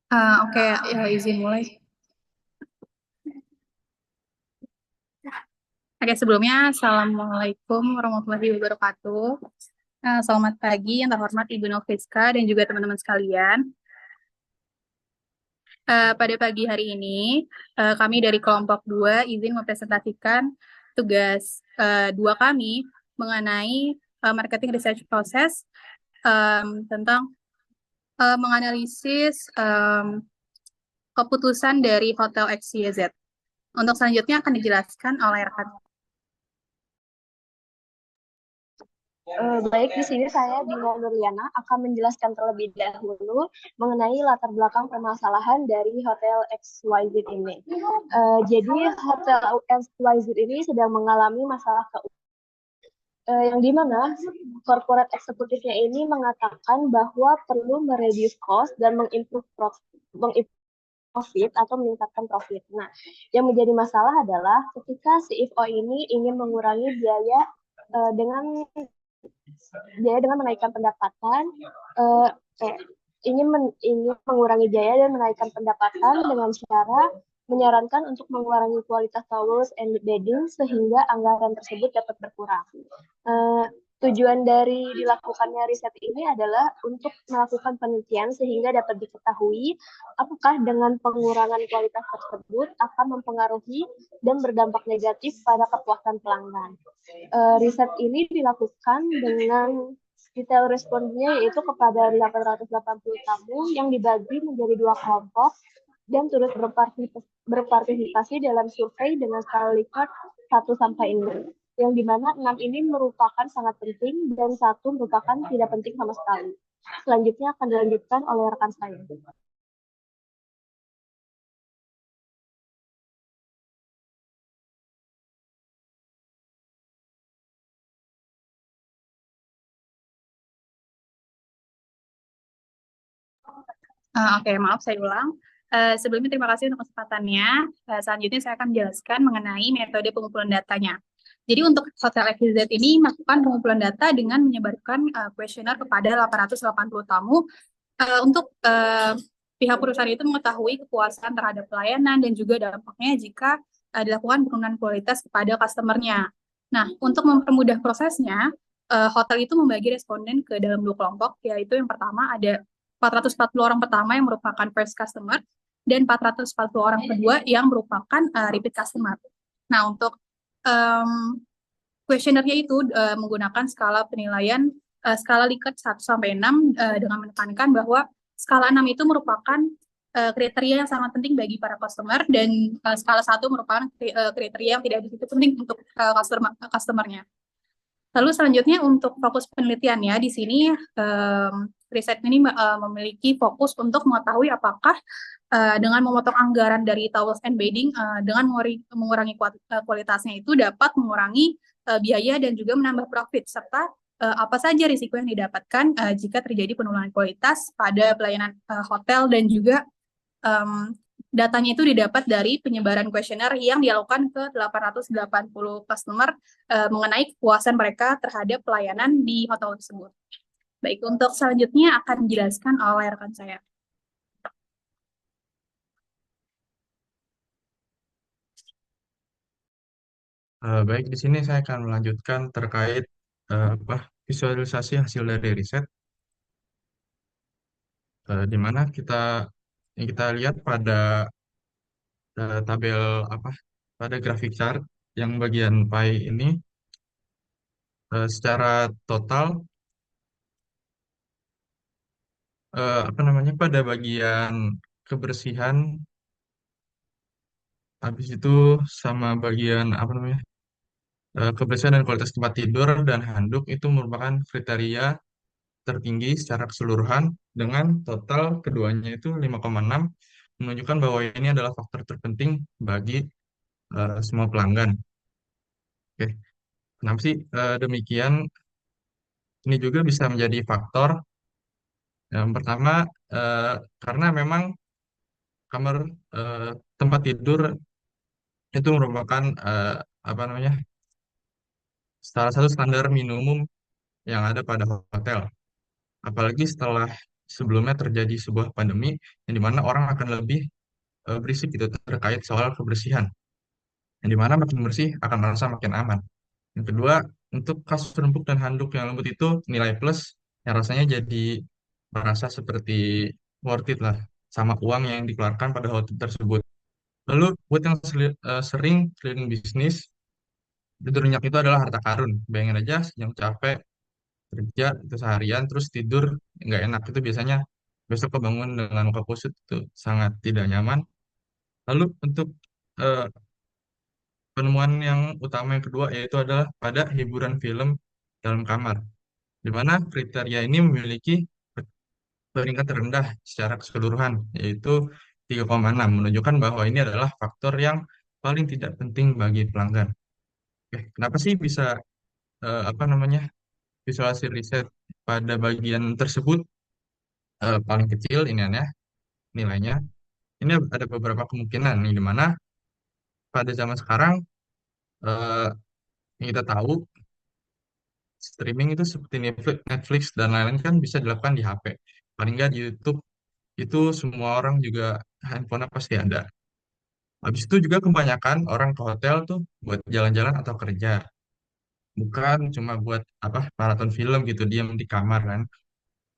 Oke, ya, izin mulai. Oke, sebelumnya, Assalamualaikum warahmatullahi wabarakatuh. Selamat pagi, yang terhormat Ibu Noviska dan juga teman-teman sekalian. Pada pagi hari ini, kami dari kelompok 2 izin mempresentasikan tugas dua kami mengenai marketing research process tentang menganalisis keputusan dari Hotel XYZ. Untuk selanjutnya akan dijelaskan oleh rekan. Baik, di sini saya Dina Nuriana akan menjelaskan terlebih dahulu mengenai latar belakang permasalahan dari Hotel XYZ ini. Jadi Hotel XYZ ini sedang mengalami masalah yang dimana corporate eksekutifnya ini mengatakan bahwa perlu mereduce cost dan profit atau meningkatkan profit. Nah, yang menjadi masalah adalah ketika CFO ini ingin mengurangi biaya eh, dengan dengan menaikkan pendapatan, eh, eh, ingin mengurangi biaya dan menaikkan pendapatan dengan cara menyarankan untuk mengurangi kualitas towels and bedding sehingga anggaran tersebut dapat berkurang. Eh, Tujuan dari dilakukannya riset ini adalah untuk melakukan penelitian sehingga dapat diketahui apakah dengan pengurangan kualitas tersebut akan mempengaruhi dan berdampak negatif pada kepuasan pelanggan. Riset ini dilakukan dengan detail responnya yaitu kepada 880 tamu yang dibagi menjadi dua kelompok dan turut berpartisipasi dalam survei dengan skala Likert 1 sampai 6, yang dimana 6 ini merupakan sangat penting dan satu merupakan tidak penting sama sekali. Selanjutnya akan dilanjutkan oleh rekan saya. Oke, maaf saya ulang. Sebelumnya terima kasih untuk kesempatannya. Selanjutnya saya akan menjelaskan mengenai metode pengumpulan datanya. Jadi untuk Hotel XYZ ini melakukan pengumpulan data dengan menyebarkan kuesioner kepada 880 tamu untuk pihak perusahaan itu mengetahui kepuasan terhadap pelayanan dan juga dampaknya jika dilakukan penurunan kualitas kepada customernya. Nah, untuk mempermudah prosesnya, hotel itu membagi responden ke dalam dua kelompok, yaitu yang pertama ada 440 orang pertama yang merupakan first customer dan 440 orang kedua yang merupakan repeat customer. Nah, untuk um, kuesionernya itu menggunakan skala penilaian skala Likert 1 sampai 6 dengan menekankan bahwa skala 6 itu merupakan kriteria yang sangat penting bagi para customer dan skala 1 merupakan kriteria yang tidak begitu penting untuk customernya. Lalu selanjutnya untuk fokus penelitiannya di sini riset ini memiliki fokus untuk mengetahui apakah dengan memotong anggaran dari towels and bedding dengan mengurangi kualitasnya itu dapat mengurangi biaya dan juga menambah profit serta apa saja risiko yang didapatkan jika terjadi penurunan kualitas pada pelayanan hotel dan juga um, datanya itu didapat dari penyebaran kuesioner yang dilakukan ke 880 customer mengenai kepuasan mereka terhadap pelayanan di hotel tersebut. Baik, untuk selanjutnya akan dijelaskan oleh rekan saya. Baik, di sini saya akan melanjutkan terkait visualisasi hasil dari riset, di mana yang kita lihat pada tabel apa pada grafik chart yang bagian pie ini, secara total apa namanya pada bagian kebersihan, habis itu sama bagian apa namanya kebersihan dan kualitas tempat tidur dan handuk itu merupakan kriteria tertinggi secara keseluruhan dengan total keduanya itu 5,6, menunjukkan bahwa ini adalah faktor terpenting bagi semua pelanggan. Oke, kenapa sih demikian? Ini juga bisa menjadi faktor. Yang pertama, eh, karena memang kamar eh, tempat tidur itu merupakan apa namanya salah satu standar minimum yang ada pada hotel. Apalagi setelah sebelumnya terjadi sebuah pandemi yang dimana orang akan lebih berisik gitu terkait soal kebersihan. Yang dimana makin bersih akan merasa makin aman. Yang kedua, untuk kasur empuk dan handuk yang lembut itu nilai plus yang rasanya jadi merasa seperti worth it lah sama uang yang dikeluarkan pada hotel tersebut. Lalu buat yang sering keliling bisnis, tidur nyenyak itu adalah harta karun. Bayangin aja yang capek kerja itu seharian terus tidur nggak enak itu biasanya besok kebangun dengan muka kusut itu sangat tidak nyaman. Lalu untuk eh, penemuan yang utama yang kedua yaitu adalah pada hiburan film dalam kamar, di mana kriteria ini memiliki peringkat terendah secara keseluruhan, yaitu 3,6, menunjukkan bahwa ini adalah faktor yang paling tidak penting bagi pelanggan. Oke, kenapa sih bisa apa namanya visualisasi riset pada bagian tersebut paling kecil ini ya nilainya? Ini ada beberapa kemungkinan nih, di mana pada zaman sekarang eh, yang kita tahu streaming itu seperti Netflix dan lain-lain kan bisa dilakukan di HP. Paling nggak di YouTube itu semua orang juga handphone pasti ada. Habis itu juga kebanyakan orang ke hotel tuh buat jalan-jalan atau kerja. Bukan cuma buat apa maraton film gitu diam di kamar kan.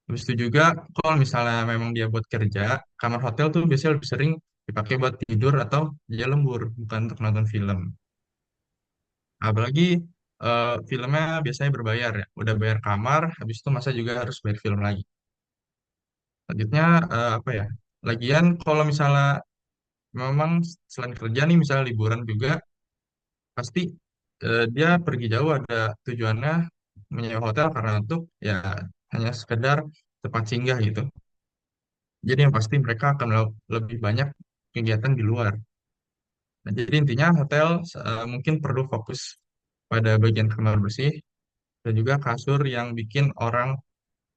Habis itu juga kalau misalnya memang dia buat kerja, kamar hotel tuh biasanya lebih sering dipakai buat tidur atau dia lembur, bukan untuk nonton film. Apalagi filmnya biasanya berbayar ya. Udah bayar kamar, habis itu masa juga harus bayar film lagi. Selanjutnya apa ya? Lagian kalau misalnya memang selain kerja nih, misalnya liburan juga, pasti dia pergi jauh ada tujuannya menyewa hotel karena untuk ya hanya sekedar tempat singgah gitu. Jadi yang pasti mereka akan lebih banyak kegiatan di luar. Nah, jadi intinya hotel mungkin perlu fokus pada bagian kamar bersih dan juga kasur yang bikin orang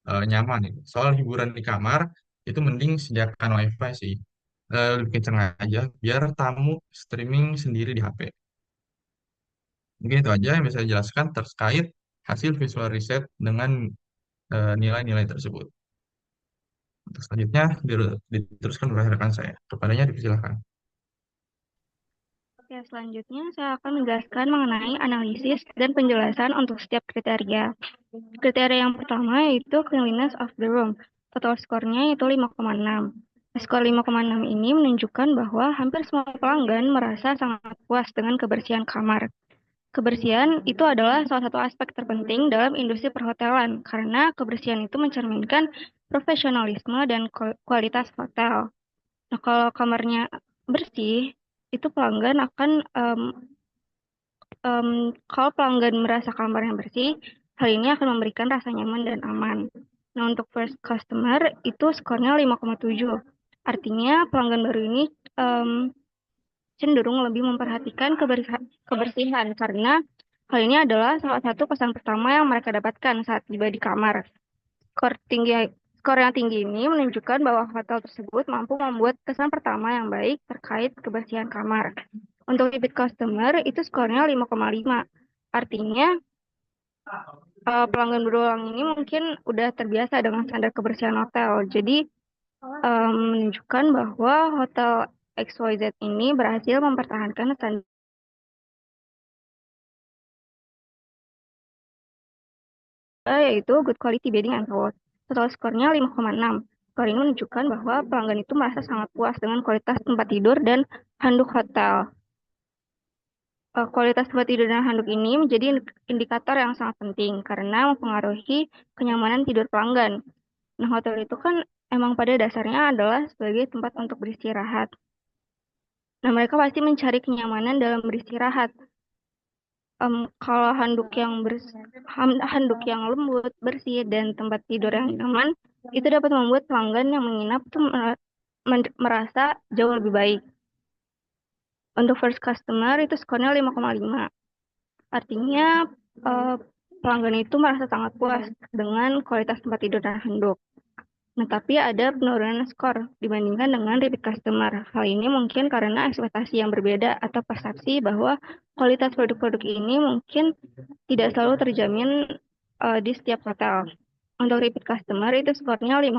nyaman gitu. Soal hiburan di kamar itu mending sediakan WiFi sih. Lebih kenceng aja biar tamu streaming sendiri di HP. Mungkin itu aja yang bisa saya jelaskan terkait hasil visual riset dengan nilai-nilai tersebut. Untuk selanjutnya diteruskan oleh rekan saya. Kepadanya dipersilakan. Oke, selanjutnya saya akan menjelaskan mengenai analisis dan penjelasan untuk setiap kriteria. Kriteria yang pertama yaitu cleanliness of the room. Total skornya yaitu 5,6. Skor 5,6 ini menunjukkan bahwa hampir semua pelanggan merasa sangat puas dengan kebersihan kamar. Kebersihan itu adalah salah satu aspek terpenting dalam industri perhotelan karena kebersihan itu mencerminkan profesionalisme dan kualitas hotel. Nah, kalau kamarnya bersih, itu pelanggan akan kalau pelanggan merasa kamarnya bersih, hal ini akan memberikan rasa nyaman dan aman. Nah, untuk first customer itu skornya 5,7. Artinya pelanggan baru ini em, cenderung lebih memperhatikan kebersihan karena hal ini adalah salah satu pesan pertama yang mereka dapatkan saat tiba di kamar. Skor tinggi Skor yang tinggi ini menunjukkan bahwa hotel tersebut mampu membuat kesan pertama yang baik terkait kebersihan kamar. Untuk repeat customer itu skornya 5,5. Artinya pelanggan berulang ini mungkin udah terbiasa dengan standar kebersihan hotel. Jadi menunjukkan bahwa hotel XYZ ini berhasil mempertahankan standar yaitu good quality bedding and towels. Total skornya 5,6. Skor ini menunjukkan bahwa pelanggan itu merasa sangat puas dengan kualitas tempat tidur dan handuk hotel. Kualitas tempat tidur dan handuk ini menjadi indikator yang sangat penting karena mempengaruhi kenyamanan tidur pelanggan. Nah, hotel itu kan emang pada dasarnya adalah sebagai tempat untuk beristirahat. Nah, mereka pasti mencari kenyamanan dalam beristirahat. Kalau handuk yang lembut, bersih, dan tempat tidur yang nyaman, itu dapat membuat pelanggan yang menginap tuh merasa jauh lebih baik. Untuk first customer itu skornya 5,5. Artinya eh, pelanggan itu merasa sangat puas dengan kualitas tempat tidur dan handuk. Nah, tapi ada penurunan skor dibandingkan dengan repeat customer. Hal ini mungkin karena ekspektasi yang berbeda atau persepsi bahwa kualitas produk-produk ini mungkin tidak selalu terjamin di setiap hotel. Untuk repeat customer itu skornya 5,6.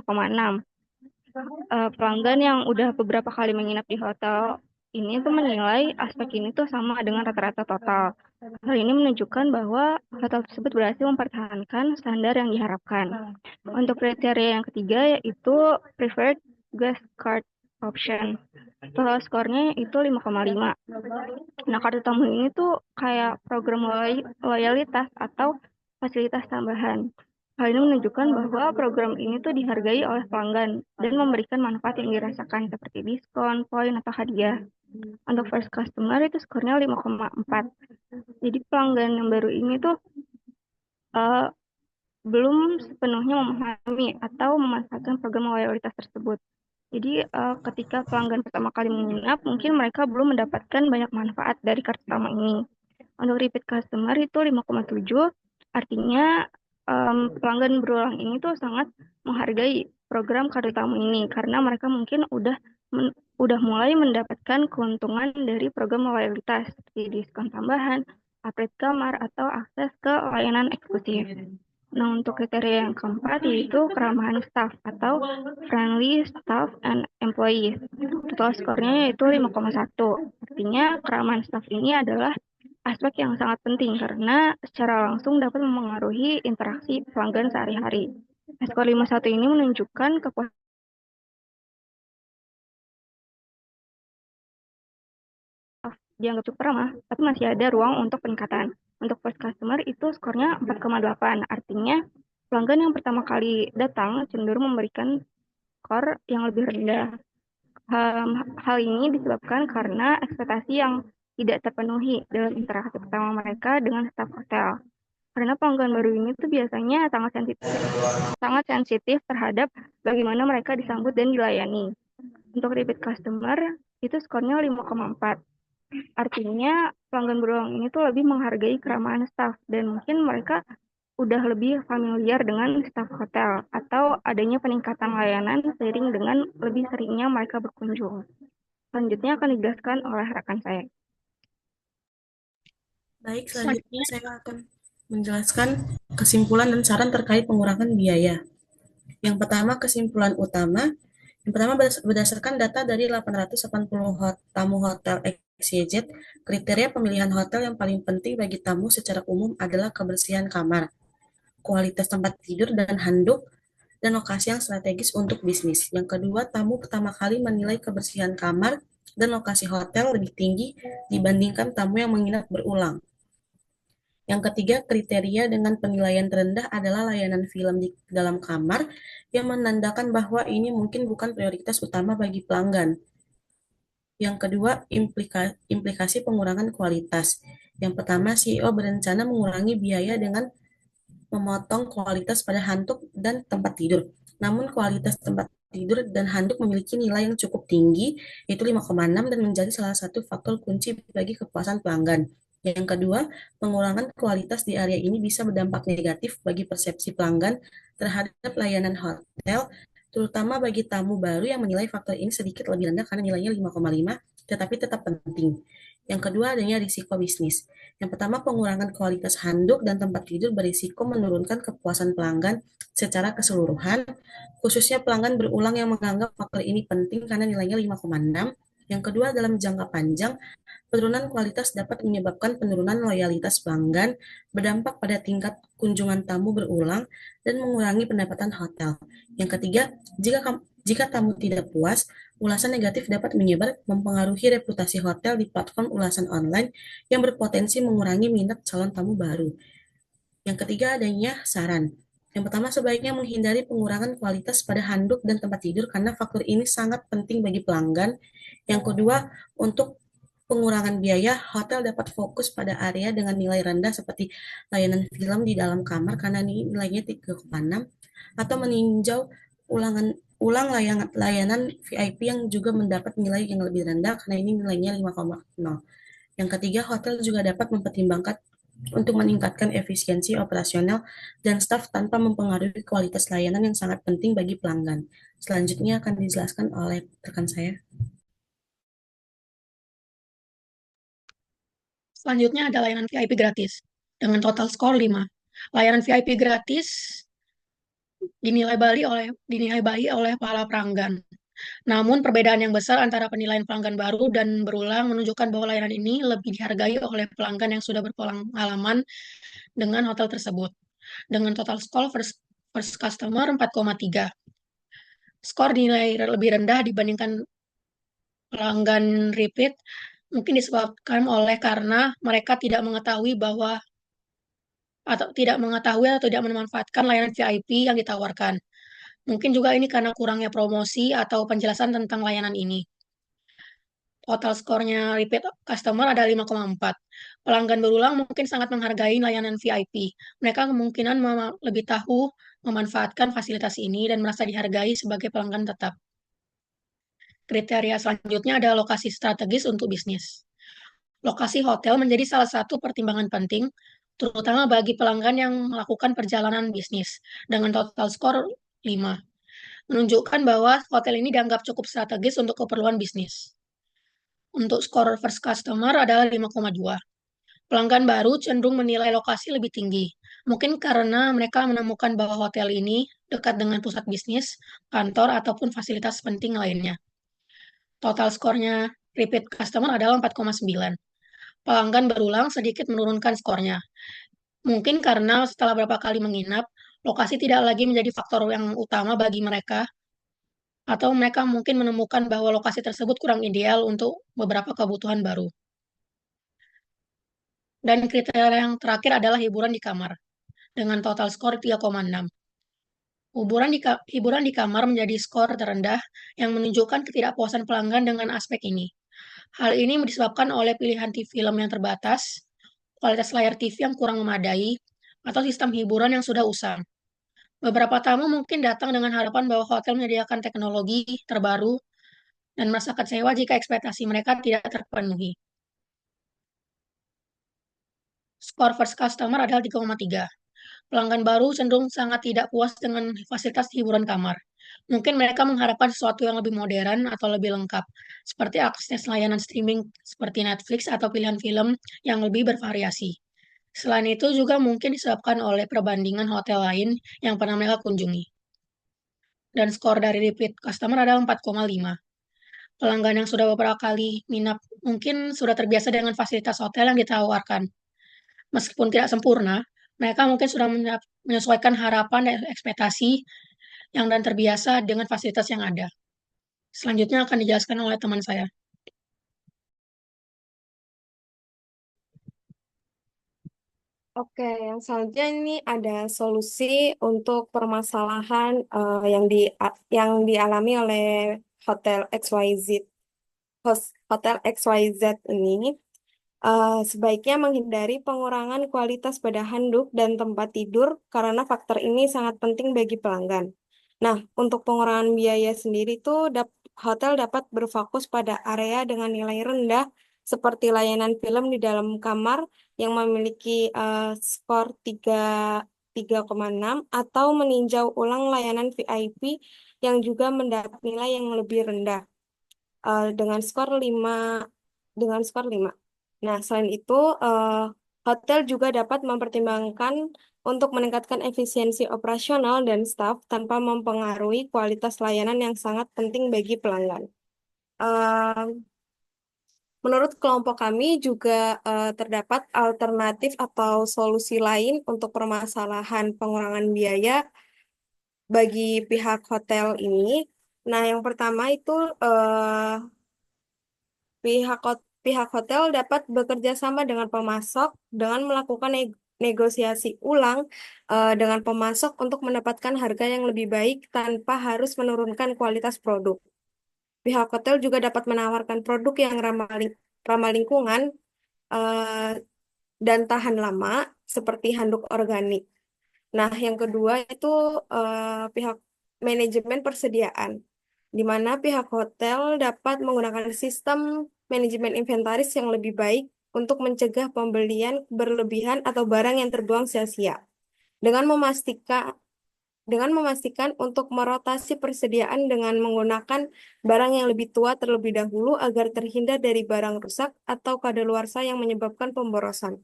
Pelanggan yang udah beberapa kali menginap di hotel ini tuh menilai aspek ini tuh sama dengan rata-rata total. Hal ini menunjukkan bahwa hotel tersebut berhasil mempertahankan standar yang diharapkan. Untuk kriteria yang ketiga yaitu preferred guest card option. Total skornya itu 5,5. Nah, kartu tamu ini tuh kayak program loyalitas atau fasilitas tambahan. Hal ini menunjukkan bahwa program ini tuh dihargai oleh pelanggan dan memberikan manfaat yang dirasakan seperti diskon, poin, atau hadiah. Untuk first customer itu skornya 5,4. Jadi pelanggan yang baru ini tuh eh, belum sepenuhnya memahami atau memanfaatkan program loyalitas tersebut. Jadi ketika pelanggan pertama kali menginap, mungkin mereka belum mendapatkan banyak manfaat dari kartu tamu ini. Untuk repeat customer itu 5,7, artinya pelanggan berulang ini tuh sangat menghargai program kartu tamu ini karena mereka mungkin udah mulai mendapatkan keuntungan dari program loyalitas seperti diskon tambahan, upgrade kamar, atau akses ke layanan eksklusif. Nah, untuk kriteria yang keempat yaitu keramahan staff atau friendly staff and employees. Total skornya yaitu 5,1. Artinya keramahan staff ini adalah aspek yang sangat penting karena secara langsung dapat memengaruhi interaksi pelanggan sehari-hari. Skor 5,1 ini menunjukkan kepuasan dianggap cukup ramah, tapi masih ada ruang untuk peningkatan. Untuk first customer itu skornya 4,8, artinya pelanggan yang pertama kali datang cenderung memberikan skor yang lebih rendah. Hal ini disebabkan karena ekspektasi yang tidak terpenuhi dalam interaksi pertama mereka dengan staf hotel. Karena pelanggan baru ini tuh biasanya sangat sensitif terhadap bagaimana mereka disambut dan dilayani. Untuk repeat customer itu skornya 5,4. Artinya pelanggan berulang ini tuh lebih menghargai keramahan staff dan mungkin mereka udah lebih familiar dengan staf hotel atau adanya peningkatan layanan seiring dengan lebih seringnya mereka berkunjung. Selanjutnya akan dijelaskan oleh rekan saya. Baik, selanjutnya saya akan menjelaskan kesimpulan dan saran terkait pengurangan biaya. Yang pertama, kesimpulan utama. Yang pertama, berdasarkan data dari 880 tamu hotel XYZ, kriteria pemilihan hotel yang paling penting bagi tamu secara umum adalah kebersihan kamar, kualitas tempat tidur dan handuk, dan lokasi yang strategis untuk bisnis. Yang kedua, tamu pertama kali menilai kebersihan kamar dan lokasi hotel lebih tinggi dibandingkan tamu yang menginap berulang. Yang ketiga, kriteria dengan penilaian terendah adalah layanan film di dalam kamar yang menandakan bahwa ini mungkin bukan prioritas utama bagi pelanggan. Yang kedua, implikasi pengurangan kualitas. Yang pertama, CEO berencana mengurangi biaya dengan memotong kualitas pada handuk dan tempat tidur. Namun kualitas tempat tidur dan handuk memiliki nilai yang cukup tinggi, yaitu 5,6 dan menjadi salah satu faktor kunci bagi kepuasan pelanggan. Yang kedua, pengurangan kualitas di area ini bisa berdampak negatif bagi persepsi pelanggan terhadap layanan hotel, terutama bagi tamu baru yang menilai faktor ini sedikit lebih rendah karena nilainya 5,5, tetapi tetap penting. Yang kedua, adanya risiko bisnis. Yang pertama, pengurangan kualitas handuk dan tempat tidur berisiko menurunkan kepuasan pelanggan secara keseluruhan, khususnya pelanggan berulang yang menganggap faktor ini penting karena nilainya 5,6. Yang kedua, dalam jangka panjang, penurunan kualitas dapat menyebabkan penurunan loyalitas pelanggan, berdampak pada tingkat kunjungan tamu berulang, dan mengurangi pendapatan hotel. Yang ketiga, jika tamu tidak puas, ulasan negatif dapat menyebar, mempengaruhi reputasi hotel di platform ulasan online yang berpotensi mengurangi minat calon tamu baru. Yang ketiga, adanya saran. Yang pertama, sebaiknya menghindari pengurangan kualitas pada handuk dan tempat tidur karena faktor ini sangat penting bagi pelanggan. Yang kedua, untuk pengurangan biaya, hotel dapat fokus pada area dengan nilai rendah seperti layanan film di dalam kamar karena nilainya 3,6 atau meninjau ulang layanan VIP yang juga mendapat nilai yang lebih rendah karena ini nilainya 5,0. Yang ketiga, hotel juga dapat mempertimbangkan untuk meningkatkan efisiensi operasional dan staf tanpa mempengaruhi kualitas layanan yang sangat penting bagi pelanggan. Selanjutnya akan dijelaskan oleh rekan saya. Selanjutnya ada layanan VIP gratis dengan total skor 5. Layanan VIP gratis dinilai baik oleh para pelanggan. Namun perbedaan yang besar antara penilaian pelanggan baru dan berulang menunjukkan bahwa layanan ini lebih dihargai oleh pelanggan yang sudah berpengalaman dengan hotel tersebut. Dengan total skor first customer 4,3. Skor dinilai lebih rendah dibandingkan pelanggan repeat mungkin disebabkan oleh karena mereka tidak mengetahui atau tidak memanfaatkan layanan VIP yang ditawarkan. Mungkin juga ini karena kurangnya promosi atau penjelasan tentang layanan ini. Total skornya repeat customer ada 5,4. Pelanggan berulang mungkin sangat menghargai layanan VIP. Mereka kemungkinan lebih tahu memanfaatkan fasilitas ini dan merasa dihargai sebagai pelanggan tetap. Kriteria selanjutnya adalah lokasi strategis untuk bisnis. Lokasi hotel menjadi salah satu pertimbangan penting, terutama bagi pelanggan yang melakukan perjalanan bisnis, dengan total skor 5. Menunjukkan bahwa hotel ini dianggap cukup strategis untuk keperluan bisnis. Untuk skor first customer adalah 5,2. Pelanggan baru cenderung menilai lokasi lebih tinggi. Mungkin karena mereka menemukan bahwa hotel ini dekat dengan pusat bisnis, kantor, ataupun fasilitas penting lainnya. Total skornya repeat customer adalah 4,9. Pelanggan berulang sedikit menurunkan skornya. Mungkin karena setelah beberapa kali menginap, lokasi tidak lagi menjadi faktor yang utama bagi mereka, atau mereka mungkin menemukan bahwa lokasi tersebut kurang ideal untuk beberapa kebutuhan baru. Dan kriteria yang terakhir adalah hiburan di kamar, dengan total skor 3,6. Hiburan di kamar menjadi skor terendah yang menunjukkan ketidakpuasan pelanggan dengan aspek ini. Hal ini disebabkan oleh pilihan TV film yang terbatas, kualitas layar TV yang kurang memadai, atau sistem hiburan yang sudah usang. Beberapa tamu mungkin datang dengan harapan bahwa hotel menyediakan teknologi terbaru dan merasa kecewa jika ekspektasi mereka tidak terpenuhi. Skor first customer adalah 3,3. Pelanggan baru cenderung sangat tidak puas dengan fasilitas hiburan kamar. Mungkin mereka mengharapkan sesuatu yang lebih modern atau lebih lengkap, seperti akses layanan streaming seperti Netflix atau pilihan film yang lebih bervariasi. Selain itu juga mungkin disebabkan oleh perbandingan hotel lain yang pernah mereka kunjungi. Dan skor dari repeat customer adalah 4,5. Pelanggan yang sudah beberapa kali minap mungkin sudah terbiasa dengan fasilitas hotel yang ditawarkan. Meskipun tidak sempurna, mereka mungkin sudah menyesuaikan harapan dan ekspektasi dan terbiasa dengan fasilitas yang ada. Selanjutnya akan dijelaskan oleh teman saya. Oke, yang selanjutnya ini ada solusi untuk permasalahan yang dialami oleh Hotel XYZ. Hotel XYZ ini sebaiknya menghindari pengurangan kualitas pada handuk dan tempat tidur karena faktor ini sangat penting bagi pelanggan. Nah, untuk pengurangan biaya sendiri tuh hotel dapat berfokus pada area dengan nilai rendah seperti layanan film di dalam kamar yang memiliki skor 3,6 atau meninjau ulang layanan VIP yang juga mendapat nilai yang lebih rendah dengan skor 5. Nah, selain itu, hotel juga dapat mempertimbangkan untuk meningkatkan efisiensi operasional dan staf tanpa mempengaruhi kualitas layanan yang sangat penting bagi pelanggan. Menurut kelompok kami juga terdapat alternatif atau solusi lain untuk permasalahan pengurangan biaya bagi pihak hotel ini. Nah, yang pertama itu pihak hotel dapat bekerja sama dengan pemasok dengan melakukan negosiasi ulang dengan pemasok untuk mendapatkan harga yang lebih baik tanpa harus menurunkan kualitas produk. Pihak hotel juga dapat menawarkan produk yang ramah lingkungan eh, dan tahan lama seperti handuk organik. Nah, yang kedua itu pihak manajemen persediaan, di mana pihak hotel dapat menggunakan sistem manajemen inventaris yang lebih baik untuk mencegah pembelian berlebihan atau barang yang terbuang sia-sia. Dengan memastikan untuk merotasi persediaan dengan menggunakan barang yang lebih tua terlebih dahulu agar terhindar dari barang rusak atau kadaluarsa yang menyebabkan pemborosan.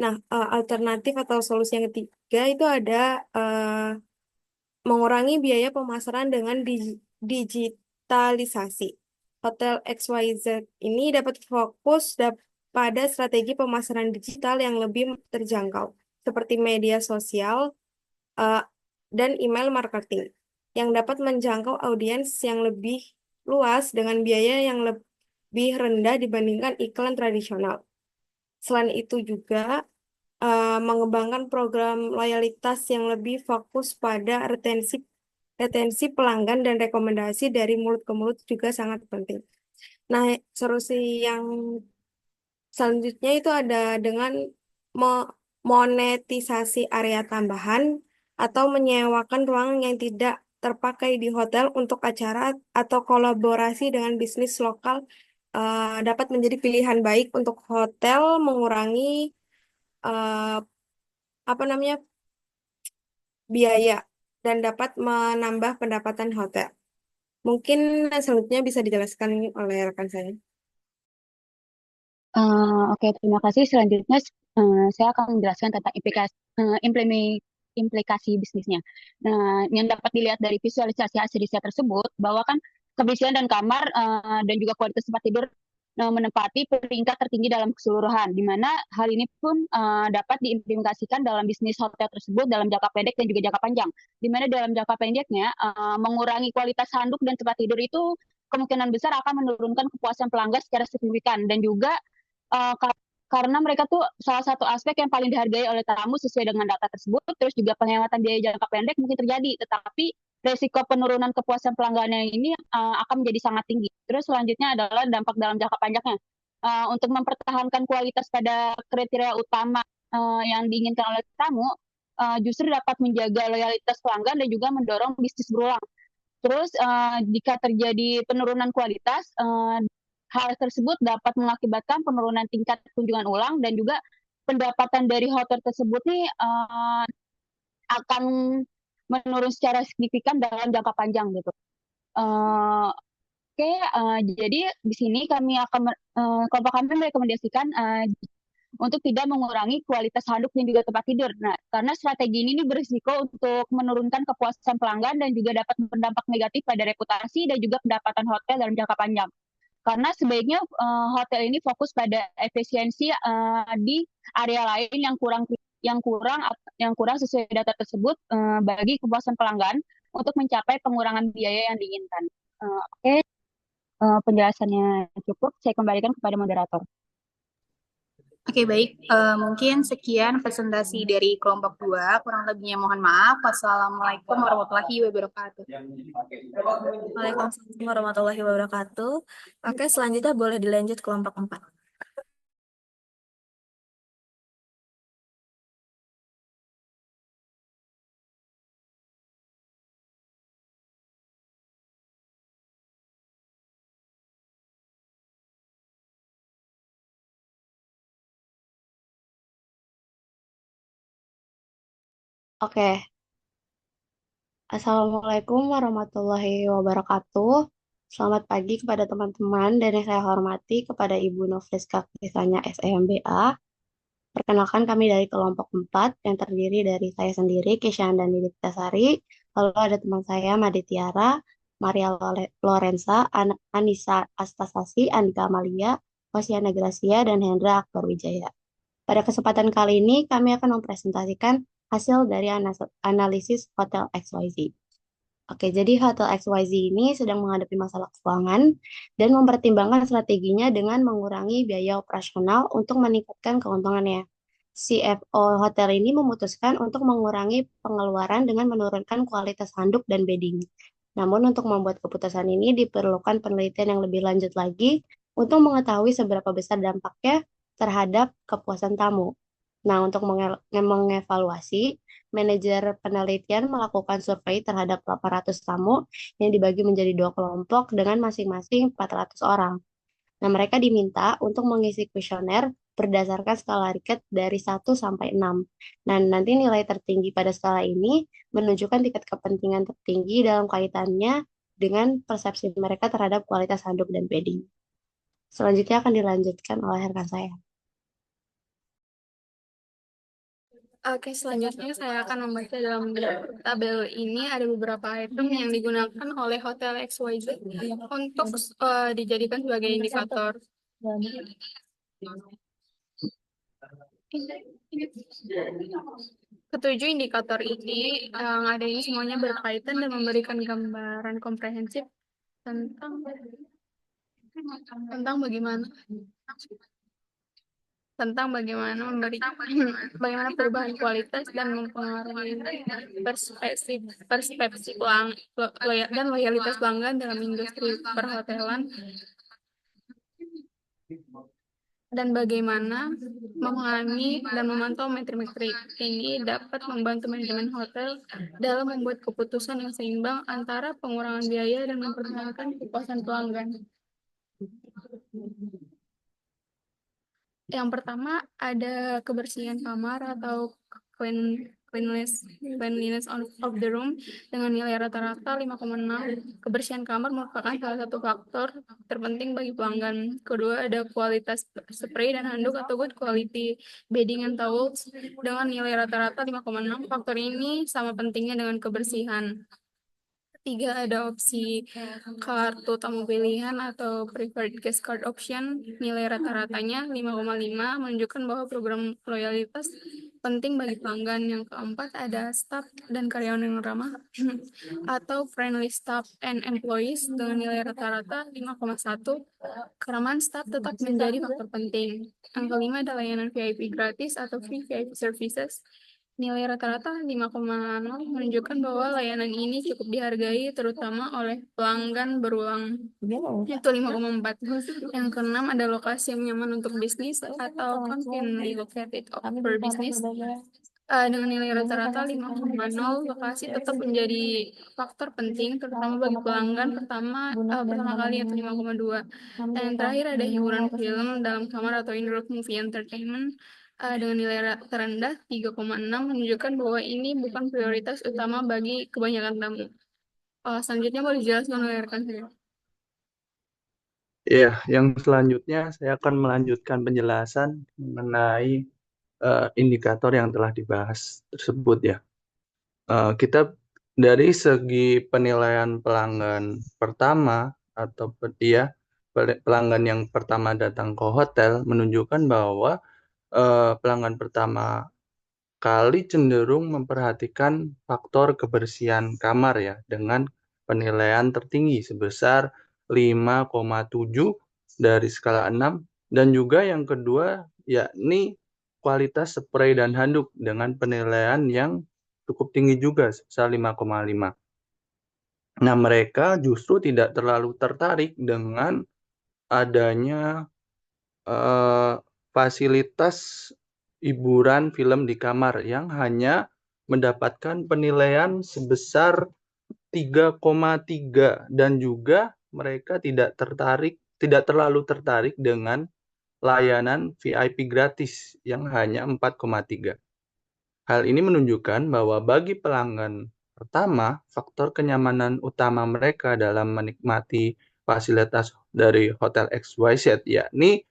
Nah, alternatif atau solusi yang ketiga itu ada mengurangi biaya pemasaran dengan digitalisasi. Hotel XYZ ini dapat fokus pada strategi pemasaran digital yang lebih terjangkau, seperti media sosial eh, dan email marketing, yang dapat menjangkau audiens yang lebih luas dengan biaya yang lebih rendah dibandingkan iklan tradisional. Selain itu juga mengembangkan program loyalitas yang lebih fokus pada retensi pelanggan dan rekomendasi dari mulut ke mulut juga sangat penting. Nah, solusi yang selanjutnya itu ada dengan monetisasi area tambahan atau menyewakan ruang yang tidak terpakai di hotel untuk acara atau kolaborasi dengan bisnis lokal dapat menjadi pilihan baik untuk hotel mengurangi eh, apa namanya biaya dan dapat menambah pendapatan hotel. Mungkin selanjutnya bisa dijelaskan oleh rekan saya. Oke, terima kasih. Selanjutnya, saya akan menjelaskan tentang implikasi bisnisnya. Nah, yang dapat dilihat dari visualisasi hasil riset tersebut, bahwa kan kebersihan dan kamar dan juga kualitas tempat tidur menempati peringkat tertinggi dalam keseluruhan, di mana hal ini pun dapat diimplementasikan dalam bisnis hotel tersebut dalam jangka pendek dan juga jangka panjang. Di mana dalam jangka pendeknya, mengurangi kualitas handuk dan tempat tidur itu kemungkinan besar akan menurunkan kepuasan pelanggan secara signifikan, dan juga uh, kar- karena mereka tuh salah satu aspek yang paling dihargai oleh tamu sesuai dengan data tersebut. Terus juga penghematan biaya jangka pendek mungkin terjadi, tetapi resiko penurunan kepuasan pelanggannya ini akan menjadi sangat tinggi. Terus selanjutnya adalah dampak dalam jangka panjangnya. Untuk mempertahankan kualitas pada kriteria utama yang diinginkan oleh tamu, justru dapat menjaga loyalitas pelanggan dan juga mendorong bisnis berulang. Terus jika terjadi penurunan kualitas, hal tersebut dapat mengakibatkan penurunan tingkat kunjungan ulang, dan juga pendapatan dari hotel tersebut nih akan menurun secara signifikan dalam jangka panjang gitu. Oke, jadi di sini kelompok kami merekomendasikan untuk tidak mengurangi kualitas handuk dan juga tempat tidur. Nah, karena strategi ini berisiko untuk menurunkan kepuasan pelanggan dan juga dapat berdampak negatif pada reputasi dan juga pendapatan hotel dalam jangka panjang. Karena sebaiknya hotel ini fokus pada efisiensi di area lain yang kurang sesuai data tersebut bagi kepuasan pelanggan untuk mencapai pengurangan biaya yang diinginkan. Oke, penjelasannya cukup. Saya kembalikan kepada moderator. Oke, baik. Mungkin sekian presentasi dari kelompok 2. Kurang lebihnya mohon maaf. Wassalamualaikum warahmatullahi wabarakatuh. Waalaikumsalam warahmatullahi wabarakatuh. Oke, selanjutnya boleh dilanjut kelompok 4. Oke, Assalamualaikum warahmatullahi wabarakatuh. Selamat pagi kepada teman-teman dan yang saya hormati kepada Ibu Nofriska Krisanya SEMBA. Perkenalkan, kami dari kelompok 4 yang terdiri dari saya sendiri, Keshan dan Didi Pitasari. Lalu ada teman saya, Made Tiara, Maria Lorenza, Anissa Astasasi, Andika Amalia, Hosiana Gracia, dan Hendra Akbar Wijaya. Pada kesempatan kali ini, kami akan mempresentasikan hasil dari analisis Hotel XYZ. Oke, jadi Hotel XYZ ini sedang menghadapi masalah keuangan dan mempertimbangkan strateginya dengan mengurangi biaya operasional untuk meningkatkan keuntungannya. CFO hotel ini memutuskan untuk mengurangi pengeluaran dengan menurunkan kualitas handuk dan bedding. Namun untuk membuat keputusan ini diperlukan penelitian yang lebih lanjut lagi untuk mengetahui seberapa besar dampaknya terhadap kepuasan tamu. Nah, untuk mengevaluasi, manajer penelitian melakukan survei terhadap 800 tamu yang dibagi menjadi 2 kelompok dengan masing-masing 400 orang. Nah, mereka diminta untuk mengisi kuesioner berdasarkan skala Likert dari 1 sampai 6. Nah, nanti nilai tertinggi pada skala ini menunjukkan tingkat kepentingan tertinggi dalam kaitannya dengan persepsi mereka terhadap kualitas handuk dan bedding. Selanjutnya akan dilanjutkan oleh rekan saya. Oke, selanjutnya saya akan membaca dalam tabel ini ada beberapa item yang digunakan oleh Hotel XYZ untuk dijadikan sebagai indikator. Ketujuh indikator ini yang ada ini semuanya berkaitan dan memberikan gambaran komprehensif tentang bagaimana bagaimana perubahan kualitas dan mempengaruhi persepsi dan loyalitas pelanggan dalam industri perhotelan, dan bagaimana memahami dan memantau metrik-metrik ini dapat membantu manajemen hotel dalam membuat keputusan yang seimbang antara pengurangan biaya dan mempertahankan kepuasan pelanggan. Yang pertama ada kebersihan kamar atau cleanliness of the room dengan nilai rata-rata 5,6. Kebersihan kamar merupakan salah satu faktor terpenting bagi pelanggan. Kedua ada kualitas spray dan handuk atau good quality bedding and towels dengan nilai rata-rata 5,6. Faktor ini sama pentingnya dengan kebersihan. Ketiga ada opsi kartu tamu pilihan atau preferred guest card option, nilai rata-ratanya 5,5 menunjukkan bahwa program loyalitas penting bagi pelanggan. Yang keempat ada staff dan karyawan yang ramah atau friendly staff and employees dengan nilai rata-rata 5,1. Keramahan staff tetap menjadi faktor penting. Yang kelima ada layanan VIP gratis atau free VIP services. Nilai rata-rata 5,0 menunjukkan bahwa layanan ini cukup dihargai terutama oleh pelanggan berulang, yaitu 5,4. Yang keenam ada lokasi yang nyaman untuk bisnis atau conveniently located for business. Dengan nilai rata-rata 5,0, lokasi tetap menjadi faktor penting terutama bagi pelanggan pertama kali atau 5,2. Dan yang terakhir ada hiburan film dalam kamar atau indoor movie entertainment dengan nilai terendah 3,6 menunjukkan bahwa ini bukan prioritas utama bagi kebanyakan tamu. Selanjutnya boleh dijelaskan oleh rekan saya. Ya, yang selanjutnya saya akan melanjutkan penjelasan mengenai indikator yang telah dibahas tersebut ya. Kita dari segi penilaian pelanggan pertama atau pelanggan yang pertama datang ke hotel menunjukkan bahwa pelanggan pertama kali cenderung memperhatikan faktor kebersihan kamar ya dengan penilaian tertinggi sebesar 5,7 dari skala 6, dan juga yang kedua yakni kualitas spray dan handuk dengan penilaian yang cukup tinggi juga sebesar 5,5. Nah, mereka justru tidak terlalu tertarik dengan adanya fasilitas hiburan film di kamar yang hanya mendapatkan penilaian sebesar 3,3, dan juga mereka tidak terlalu tertarik dengan layanan VIP gratis yang hanya 4,3. Hal ini menunjukkan bahwa bagi pelanggan pertama, faktor kenyamanan utama mereka dalam menikmati fasilitas dari Hotel XYZ yakni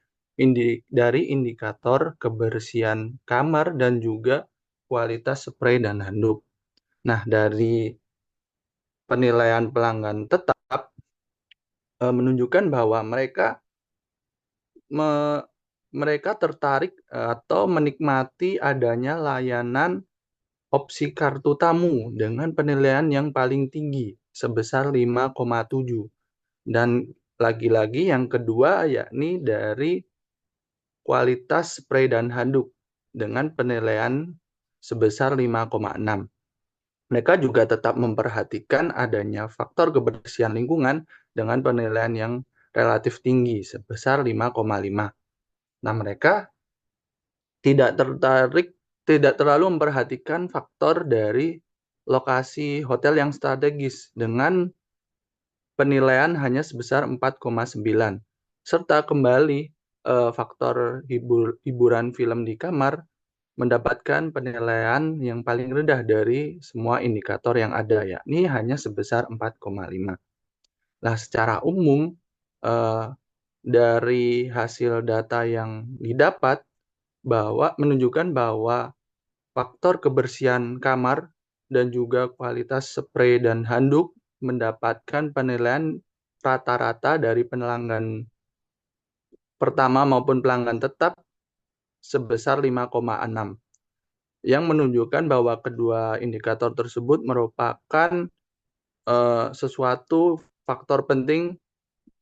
dari indikator kebersihan kamar dan juga kualitas spray dan handuk. Nah, dari penilaian pelanggan tetap menunjukkan bahwa mereka tertarik atau menikmati adanya layanan opsi kartu tamu dengan penilaian yang paling tinggi sebesar 5,7. Dan lagi-lagi yang kedua yakni dari kualitas spray dan handuk dengan penilaian sebesar 5,6. Mereka juga tetap memperhatikan adanya faktor kebersihan lingkungan dengan penilaian yang relatif tinggi sebesar 5,5. Nah, mereka tidak terlalu memperhatikan faktor dari lokasi hotel yang strategis dengan penilaian hanya sebesar 4,9. Serta kembali faktor hiburan film di kamar mendapatkan penilaian yang paling rendah dari semua indikator yang ada, yakni hanya sebesar 4,5. Nah, secara umum dari hasil data yang didapat menunjukkan bahwa faktor kebersihan kamar dan juga kualitas spray dan handuk mendapatkan penilaian rata-rata dari pelanggan pertama maupun pelanggan tetap sebesar 5,6, yang menunjukkan bahwa kedua indikator tersebut merupakan sesuatu faktor penting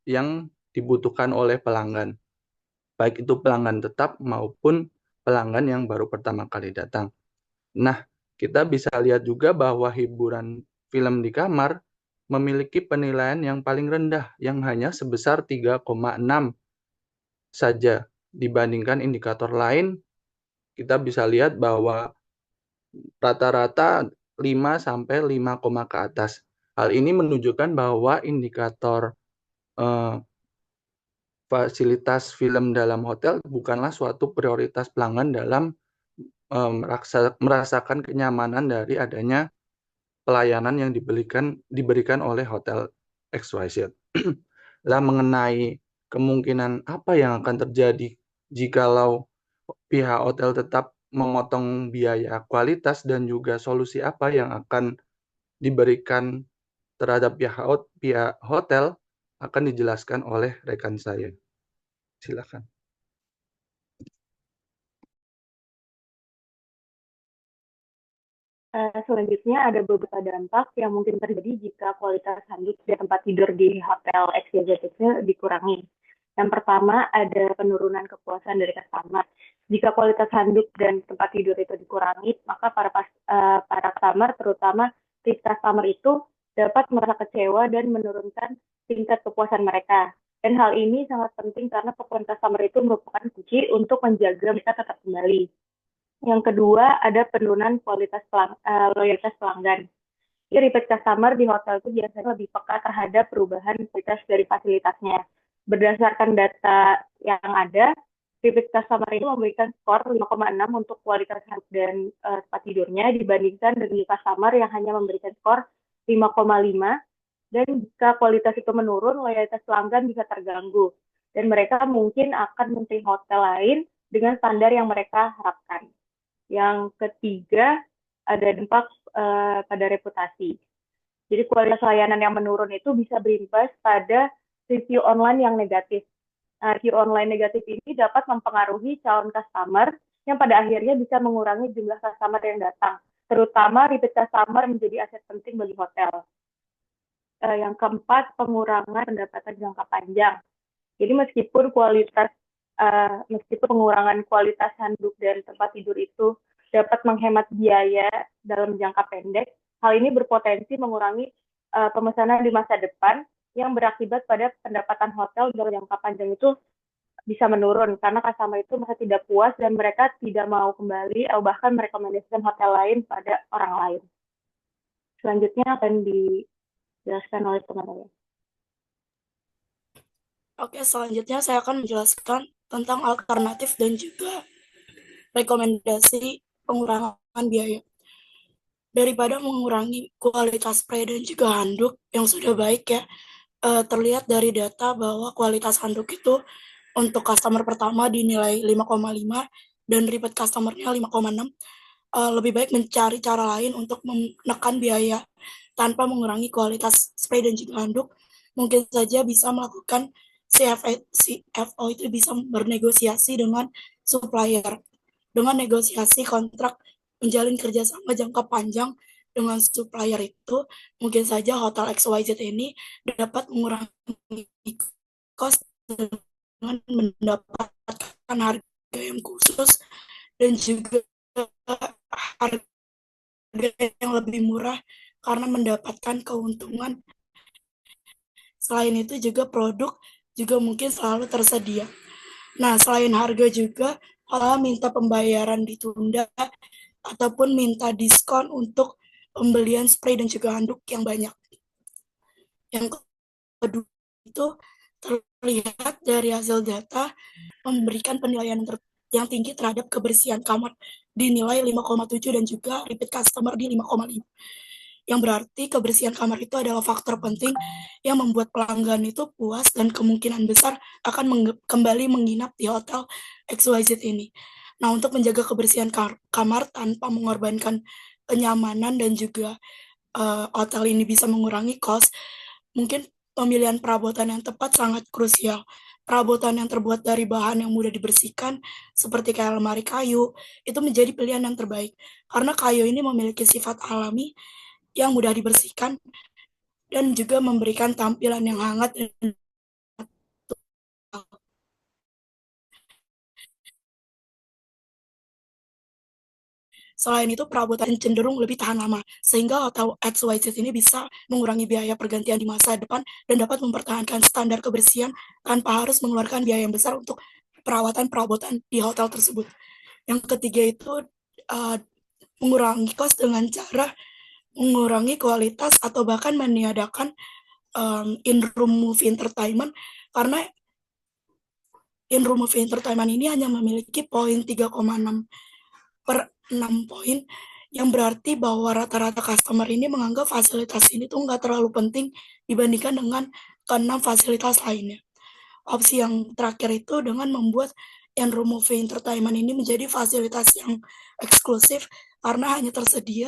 yang dibutuhkan oleh pelanggan, baik itu pelanggan tetap maupun pelanggan yang baru pertama kali datang. Nah, kita bisa lihat juga bahwa hiburan film di kamar memiliki penilaian yang paling rendah, yang hanya sebesar 3,6 saja. Dibandingkan indikator lain, kita bisa lihat bahwa rata-rata 5 sampai 5, ke atas. Hal ini menunjukkan bahwa indikator fasilitas film dalam hotel bukanlah suatu prioritas pelanggan dalam merasakan kenyamanan dari adanya pelayanan yang diberikan oleh hotel XYZ. Lah, mengenai kemungkinan apa yang akan terjadi jikalau pihak hotel tetap memotong biaya kualitas dan juga solusi apa yang akan diberikan terhadap pihak hotel akan dijelaskan oleh rekan saya. Silakan. Selanjutnya ada beberapa dampak yang mungkin terjadi jika kualitas handuk dan tempat tidur di hotel XYZ itu dikurangi. Yang pertama ada penurunan kepuasan dari customer. Jika kualitas handuk dan tempat tidur itu dikurangi, maka para customer, terutama tipe customer itu dapat merasa kecewa dan menurunkan tingkat kepuasan mereka. Dan hal ini sangat penting karena kepuasan customer itu merupakan kunci untuk menjaga mereka tetap kembali. Yang kedua, ada penurunan loyalitas pelanggan. Jadi repeat customer di hotel itu biasanya lebih peka terhadap perubahan kualitas dari fasilitasnya. Berdasarkan data yang ada, repeat customer itu memberikan skor 5,6 untuk kualitas handuk dan tempat tidurnya dibandingkan dengan customer yang hanya memberikan skor 5,5. Dan jika kualitas itu menurun, loyalitas pelanggan bisa terganggu. Dan mereka mungkin akan mencari hotel lain dengan standar yang mereka harapkan. Yang ketiga, ada dampak pada reputasi. Jadi kualitas layanan yang menurun itu bisa berimbas pada review online yang negatif. Review online negatif ini dapat mempengaruhi calon customer yang pada akhirnya bisa mengurangi jumlah customer yang datang. Terutama repeat customer menjadi aset penting bagi hotel. Yang keempat, pengurangan pendapatan jangka panjang. Jadi meskipun pengurangan kualitas handuk dan tempat tidur itu dapat menghemat biaya dalam jangka pendek, hal ini berpotensi mengurangi pemesanan di masa depan yang berakibat pada pendapatan hotel dalam jangka panjang itu bisa menurun karena customer itu merasa tidak puas dan mereka tidak mau kembali atau bahkan merekomendasikan hotel lain pada orang lain. Selanjutnya akan dijelaskan oleh teman-teman. Oke, selanjutnya saya akan menjelaskan tentang alternatif dan juga rekomendasi pengurangan biaya. Daripada mengurangi kualitas spray dan juga handuk yang sudah baik ya, terlihat dari data bahwa kualitas handuk itu untuk customer pertama dinilai 5,5 dan repeat customer-nya 5,6. Lebih baik mencari cara lain untuk menekan biaya tanpa mengurangi kualitas spray dan juga handuk. Mungkin saja bisa melakukan CFO itu bisa bernegosiasi dengan supplier. Dengan negosiasi kontrak menjalin kerjasama jangka panjang dengan supplier itu, mungkin saja hotel XYZ ini dapat mengurangi cost dengan mendapatkan harga yang khusus dan juga harga yang lebih murah karena mendapatkan keuntungan. Selain itu juga produk juga mungkin selalu tersedia. Nah, selain harga juga, kalau minta pembayaran ditunda ataupun minta diskon untuk pembelian spray dan juga handuk yang banyak. Yang kedua itu terlihat dari hasil data memberikan penilaian yang tinggi terhadap kebersihan kamar dinilai 5,7 dan juga repeat customer di 5,5. Yang berarti kebersihan kamar itu adalah faktor penting yang membuat pelanggan itu puas dan kemungkinan besar akan kembali menginap di hotel XYZ ini. Nah, untuk menjaga kebersihan kamar tanpa mengorbankan kenyamanan dan juga hotel ini bisa mengurangi kos, mungkin pemilihan perabotan yang tepat sangat krusial. Perabotan yang terbuat dari bahan yang mudah dibersihkan, seperti kayak lemari kayu, itu menjadi pilihan yang terbaik. Karena kayu ini memiliki sifat alami yang mudah dibersihkan dan juga memberikan tampilan yang hangat dan selain itu, perabotan cenderung lebih tahan lama, sehingga hotel XYZ ini bisa mengurangi biaya pergantian di masa depan dan dapat mempertahankan standar kebersihan tanpa harus mengeluarkan biaya yang besar untuk perawatan perabotan di hotel tersebut. Yang ketiga itu mengurangi kos dengan cara mengurangi kualitas atau bahkan meniadakan in-room movie entertainment, karena in-room movie entertainment ini hanya memiliki poin 3,6 per 6 poin, yang berarti bahwa rata-rata customer ini menganggap fasilitas ini tuh nggak terlalu penting dibandingkan dengan ke-6 fasilitas lainnya. Opsi yang terakhir itu dengan membuat in-room movie entertainment ini menjadi fasilitas yang eksklusif karena hanya tersedia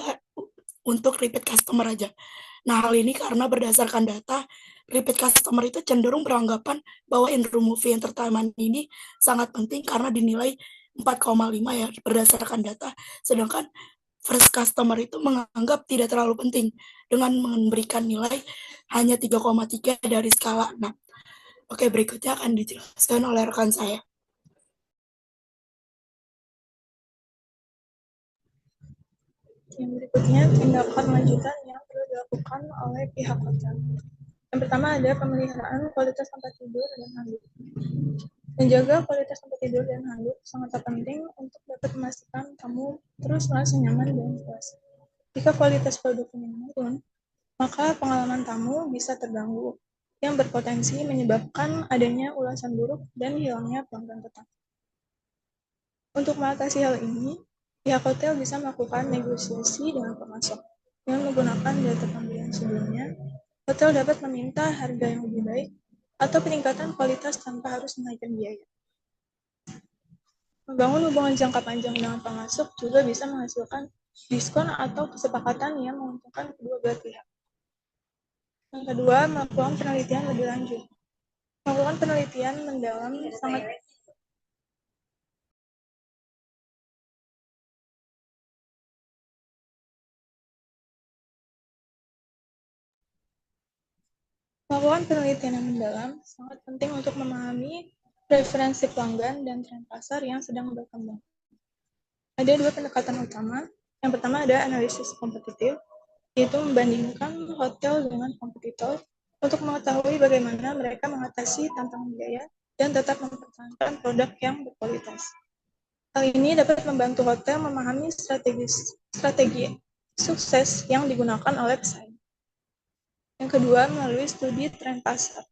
untuk repeat customer aja. Nah, hal ini karena berdasarkan data, repeat customer itu cenderung beranggapan bahwa in-room movie entertainment ini sangat penting karena dinilai 4,5 ya berdasarkan data. Sedangkan first customer itu menganggap tidak terlalu penting dengan memberikan nilai hanya 3,3 dari skala 6. Oke, berikutnya akan dijelaskan oleh rekan saya. Yang berikutnya, tindakan lanjutan yang perlu dilakukan oleh pihak hotel. Yang pertama ada pemeliharaan kualitas tempat tidur dan handuk. Menjaga kualitas tempat tidur dan handuk sangat penting untuk dapat memastikan tamu terus merasa nyaman dan puas. Jika kualitas produknya menurun, maka pengalaman tamu bisa terganggu, yang berpotensi menyebabkan adanya ulasan buruk dan hilangnya pelanggan tetap. Untuk mengatasi hal ini, pihak hotel bisa melakukan negosiasi dengan pemasok. Dengan menggunakan data pembelian sebelumnya, hotel dapat meminta harga yang lebih baik atau peningkatan kualitas tanpa harus menaikkan biaya. Membangun hubungan jangka panjang dengan pemasok juga bisa menghasilkan diskon atau kesepakatan yang menguntungkan kedua belah pihak. Yang kedua, melakukan penelitian lebih lanjut. Melakukan penelitian mendalam sangat Melakukan penelitian yang mendalam sangat penting untuk memahami preferensi pelanggan dan tren pasar yang sedang berkembang. Ada dua pendekatan utama. Yang pertama ada analisis kompetitif, yaitu membandingkan hotel dengan kompetitor untuk mengetahui bagaimana mereka mengatasi tantangan biaya dan tetap mempertahankan produk yang berkualitas. Hal ini dapat membantu hotel memahami strategi sukses yang digunakan oleh pesaing. Yang kedua, melalui studi tren pasar.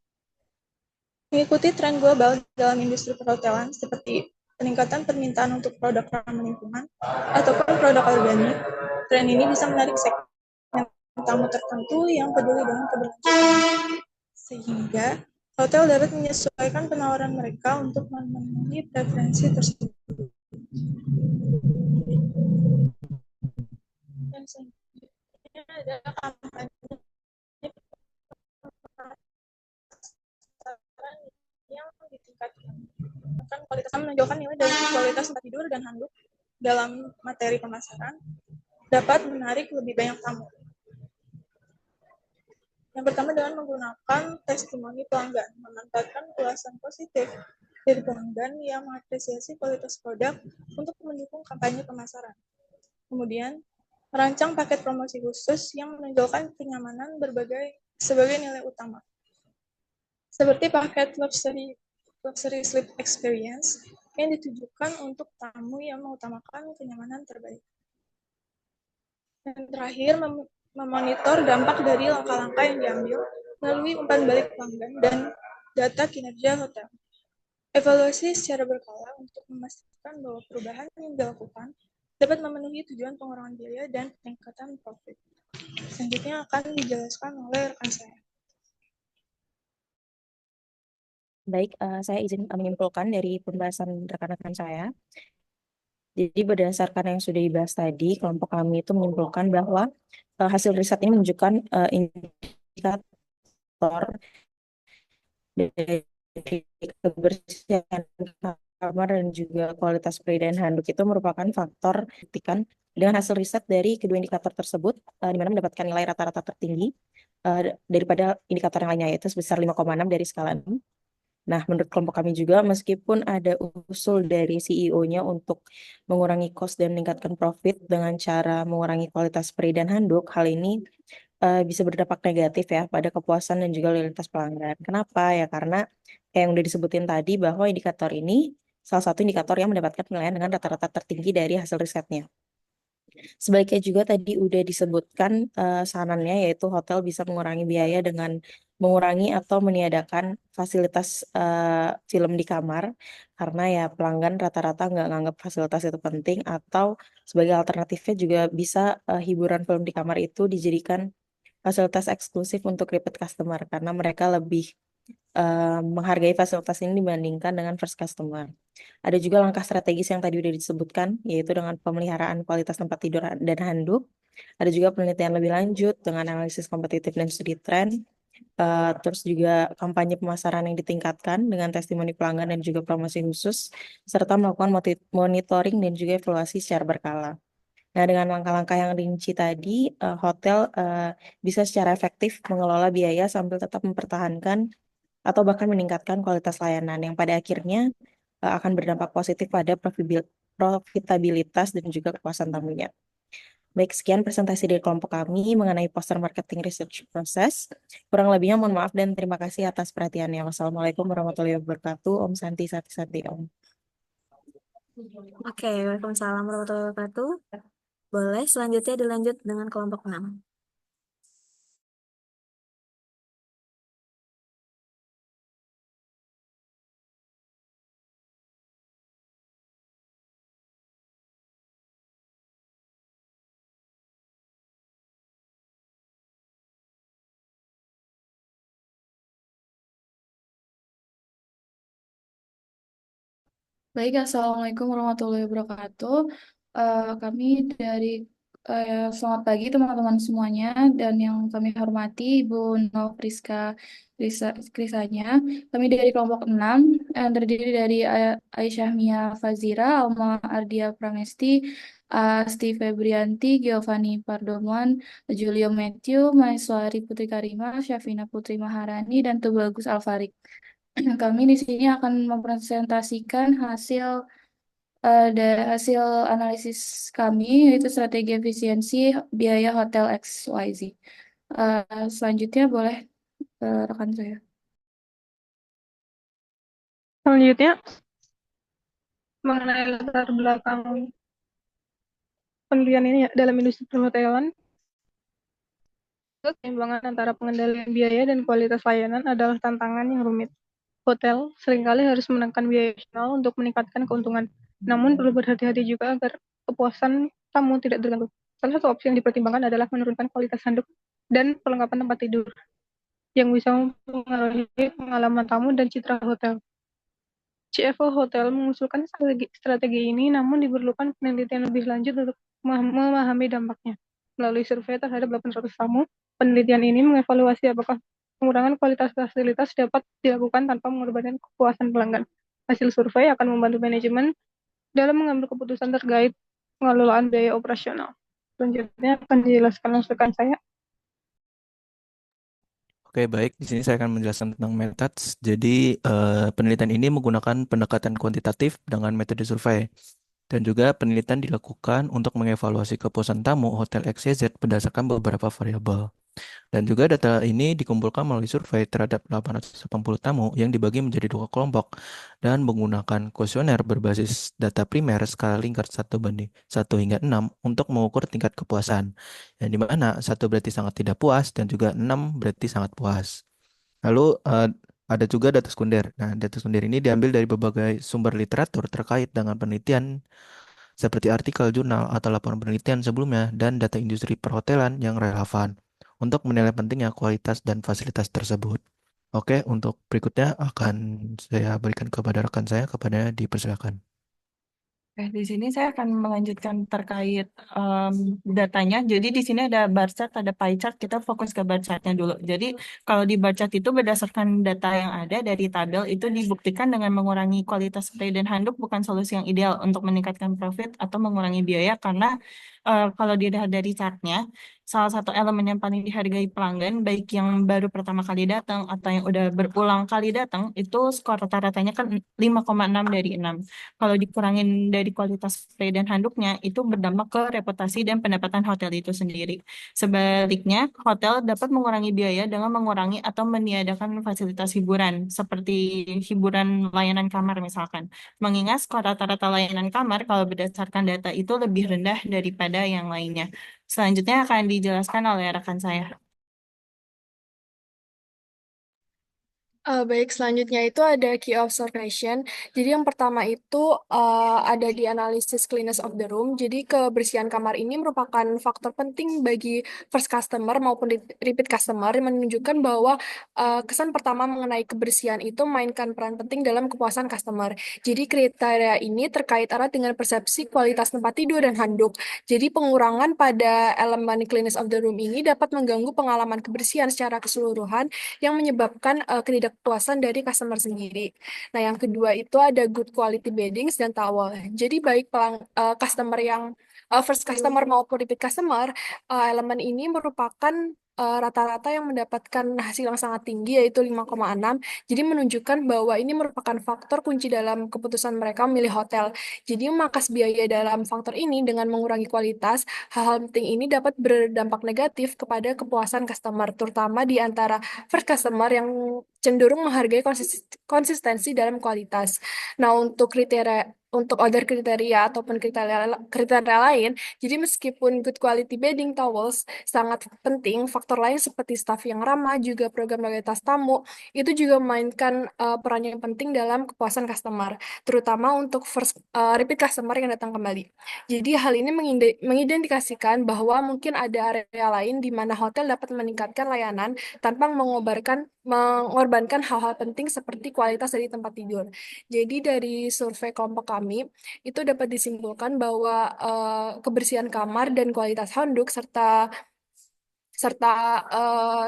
Mengikuti tren global dalam industri perhotelan seperti peningkatan permintaan untuk produk ramah lingkungan ataupun produk organik, tren ini bisa menarik segmen tamu tertentu yang peduli dengan keberlangsungan, sehingga hotel dapat menyesuaikan penawaran mereka untuk memenuhi preferensi tersebut. Dan selanjutnya adalah kampanye yang ditingkatkan. Bahkan kualitas menonjolkan nilai dari kualitas tempat tidur dan handuk dalam materi pemasaran dapat menarik lebih banyak tamu. Yang pertama dengan menggunakan testimoni pelanggan, memanfaatkan ulasan positif dari pelanggan yang mengapresiasi kualitas produk untuk mendukung kampanye pemasaran. Kemudian, merancang paket promosi khusus yang menonjolkan kenyamanan sebagai nilai utama. Seperti paket luxury sleep experience yang ditujukan untuk tamu yang mengutamakan kenyamanan terbaik. Dan terakhir, memonitor dampak dari langkah-langkah yang diambil melalui umpan balik pelanggan dan data kinerja hotel. Evaluasi secara berkala untuk memastikan bahwa perubahan yang dilakukan dapat memenuhi tujuan pengurangan biaya dan peningkatan profit. Selanjutnya akan dijelaskan oleh rekan saya. Baik, saya izin menyimpulkan dari pembahasan rekan-rekan saya. Jadi berdasarkan yang sudah dibahas tadi, kelompok kami itu menyimpulkan bahwa hasil riset ini menunjukkan indikator dari kebersihan kamar dan juga kualitas spray dan handuk itu merupakan faktor buktikan dengan hasil riset dari kedua indikator tersebut, di mana mendapatkan nilai rata-rata tertinggi daripada indikator yang lainnya, yaitu sebesar 5,6 dari skala 6. Nah, menurut kelompok kami juga, meskipun ada usul dari CEO-nya untuk mengurangi cost dan meningkatkan profit dengan cara mengurangi kualitas spray dan handuk, hal ini bisa berdampak negatif ya pada kepuasan dan juga loyalitas pelanggan. Kenapa? Ya karena kayak yang udah disebutin tadi bahwa indikator ini salah satu indikator yang mendapatkan penilaian dengan rata-rata tertinggi dari hasil risetnya. Sebaliknya juga tadi udah disebutkan sarannya yaitu hotel bisa mengurangi biaya dengan mengurangi atau meniadakan fasilitas film di kamar karena ya pelanggan rata-rata nggak nganggap fasilitas itu penting atau sebagai alternatifnya juga bisa hiburan film di kamar itu dijadikan fasilitas eksklusif untuk repeat customer karena mereka lebih menghargai fasilitas ini dibandingkan dengan first customer. Ada juga langkah strategis yang tadi udah disebutkan, yaitu dengan pemeliharaan kualitas tempat tidur dan handuk. Ada juga penelitian lebih lanjut dengan analisis kompetitif dan studi tren. Terus juga kampanye pemasaran yang ditingkatkan dengan testimoni pelanggan dan juga promosi khusus, serta melakukan monitoring dan juga evaluasi secara berkala. Nah, dengan langkah-langkah yang rinci tadi, hotel bisa secara efektif mengelola biaya sambil tetap mempertahankan atau bahkan meningkatkan kualitas layanan yang pada akhirnya akan berdampak positif pada profitabilitas dan juga kepuasan tamunya. Baik, sekian presentasi dari kelompok kami mengenai poster marketing research process. Kurang lebihnya mohon maaf dan terima kasih atas perhatiannya. Wassalamualaikum warahmatullahi wabarakatuh. Om Santi Sati Sati Om. Oke, waalaikumsalam warahmatullahi wabarakatuh. Boleh, selanjutnya dilanjut dengan kelompok 6. Baik, Assalamualaikum warahmatullahi wabarakatuh. Kami dari selamat pagi teman-teman semuanya dan yang kami hormati Ibu Novriska Krisanya. Kami dari kelompok 6 yang terdiri dari Aisyah Mia Fazira, Alma Ardia Pramesti, Asti Febrianti, Giovanni Pardoman, Julio Matthew, Maiswari Putri Karima, Syafina Putri Maharani, dan Tubagus Alfarik. Kami di sini akan mempresentasikan hasil analisis kami yaitu strategi efisiensi biaya hotel XYZ. Selanjutnya boleh rekan saya. Selanjutnya, mengenai latar belakang penelitian ini ya, dalam industri perhotelan, keseimbangan antara pengendalian biaya dan kualitas layanan adalah tantangan yang rumit. Hotel seringkali harus menekan biaya operasional untuk meningkatkan keuntungan. Namun perlu berhati-hati juga agar kepuasan tamu tidak terganggu. Salah satu opsi yang dipertimbangkan adalah menurunkan kualitas handuk dan perlengkapan tempat tidur yang bisa mempengaruhi pengalaman tamu dan citra hotel. CFO Hotel mengusulkan strategi ini, namun diperlukan penelitian lebih lanjut untuk memahami dampaknya. Melalui survei terhadap 800 tamu, penelitian ini mengevaluasi apakah pengurangan kualitas fasilitas dapat dilakukan tanpa mengorbankan kepuasan pelanggan. Hasil survei akan membantu manajemen dalam mengambil keputusan terkait pengelolaan biaya operasional. Selanjutnya akan dijelaskan oleh rekan saya. Oke, baik. Di sini saya akan menjelaskan tentang methods. Jadi, penelitian ini menggunakan pendekatan kuantitatif dengan metode survei. Dan juga penelitian dilakukan untuk mengevaluasi kepuasan tamu Hotel XYZ berdasarkan beberapa variabel. Dan juga data ini dikumpulkan melalui survei terhadap 880 tamu yang dibagi menjadi 2 kelompok dan menggunakan kuesioner berbasis data primer skala Likert 1 hingga 6 untuk mengukur tingkat kepuasan. Yang dimana 1 berarti sangat tidak puas dan juga 6 berarti sangat puas. Lalu ada juga data sekunder. Nah, data sekunder ini diambil dari berbagai sumber literatur terkait dengan penelitian seperti artikel jurnal atau laporan penelitian sebelumnya dan data industri perhotelan yang relevan untuk menilai pentingnya kualitas dan fasilitas tersebut. Oke, untuk berikutnya akan saya berikan kepada rekan saya, kepada dipersilakan. Oke, di sini saya akan melanjutkan terkait datanya. Jadi di sini ada bar chart, ada pie chart. Kita fokus ke bar chartnya dulu. Jadi kalau di bar chart itu berdasarkan data yang ada dari tabel itu dibuktikan dengan mengurangi kualitas spray dan handuk bukan solusi yang ideal untuk meningkatkan profit atau mengurangi biaya karena kalau dilihat dari chartnya, salah satu elemen yang paling dihargai pelanggan, baik yang baru pertama kali datang atau yang udah berulang kali datang, itu skor rata-ratanya kan 5,6 dari 6. Kalau dikurangin dari kualitas spray dan handuknya, itu berdampak ke reputasi dan pendapatan hotel itu sendiri. Sebaliknya, hotel dapat mengurangi biaya dengan mengurangi atau meniadakan fasilitas hiburan, seperti hiburan layanan kamar misalkan. Mengingat skor rata-rata layanan kamar, kalau berdasarkan data itu lebih rendah daripada yang lainnya. Selanjutnya akan dijelaskan oleh rekan saya. Baik, selanjutnya itu ada key observation. Jadi yang pertama itu ada di analisis cleanliness of the room. Jadi kebersihan kamar ini merupakan faktor penting bagi first customer maupun repeat customer yang menunjukkan bahwa kesan pertama mengenai kebersihan itu mainkan peran penting dalam kepuasan customer. Jadi kriteria ini terkait erat dengan persepsi kualitas tempat tidur dan handuk. Jadi pengurangan pada elemen cleanliness of the room ini dapat mengganggu pengalaman kebersihan secara keseluruhan yang menyebabkan ketidakpuasan dari customer sendiri. Nah, yang kedua itu ada good quality beddings dan towel. Jadi baik customer yang first customer maupun repeat customer, elemen ini merupakan rata-rata yang mendapatkan hasil yang sangat tinggi yaitu 5,6. Jadi menunjukkan bahwa ini merupakan faktor kunci dalam keputusan mereka memilih hotel. Jadi memangkas biaya dalam faktor ini dengan mengurangi kualitas, hal-hal penting ini dapat berdampak negatif kepada kepuasan customer, terutama di antara first customer yang cenderung menghargai konsistensi dalam kualitas. Nah, untuk other kriteria ataupun kriteria lain, jadi meskipun good quality bedding towels sangat penting, faktor lain seperti staff yang ramah, juga program loyalitas tamu, itu juga memainkan peran yang penting dalam kepuasan customer, terutama untuk repeat customer yang datang kembali. Jadi hal ini mengindikasikan bahwa mungkin ada area lain di mana hotel dapat meningkatkan layanan tanpa mengorbankan hal-hal penting seperti kualitas dari tempat tidur. Jadi dari survei kelompok kami, itu dapat disimpulkan bahwa kebersihan kamar dan kualitas handuk serta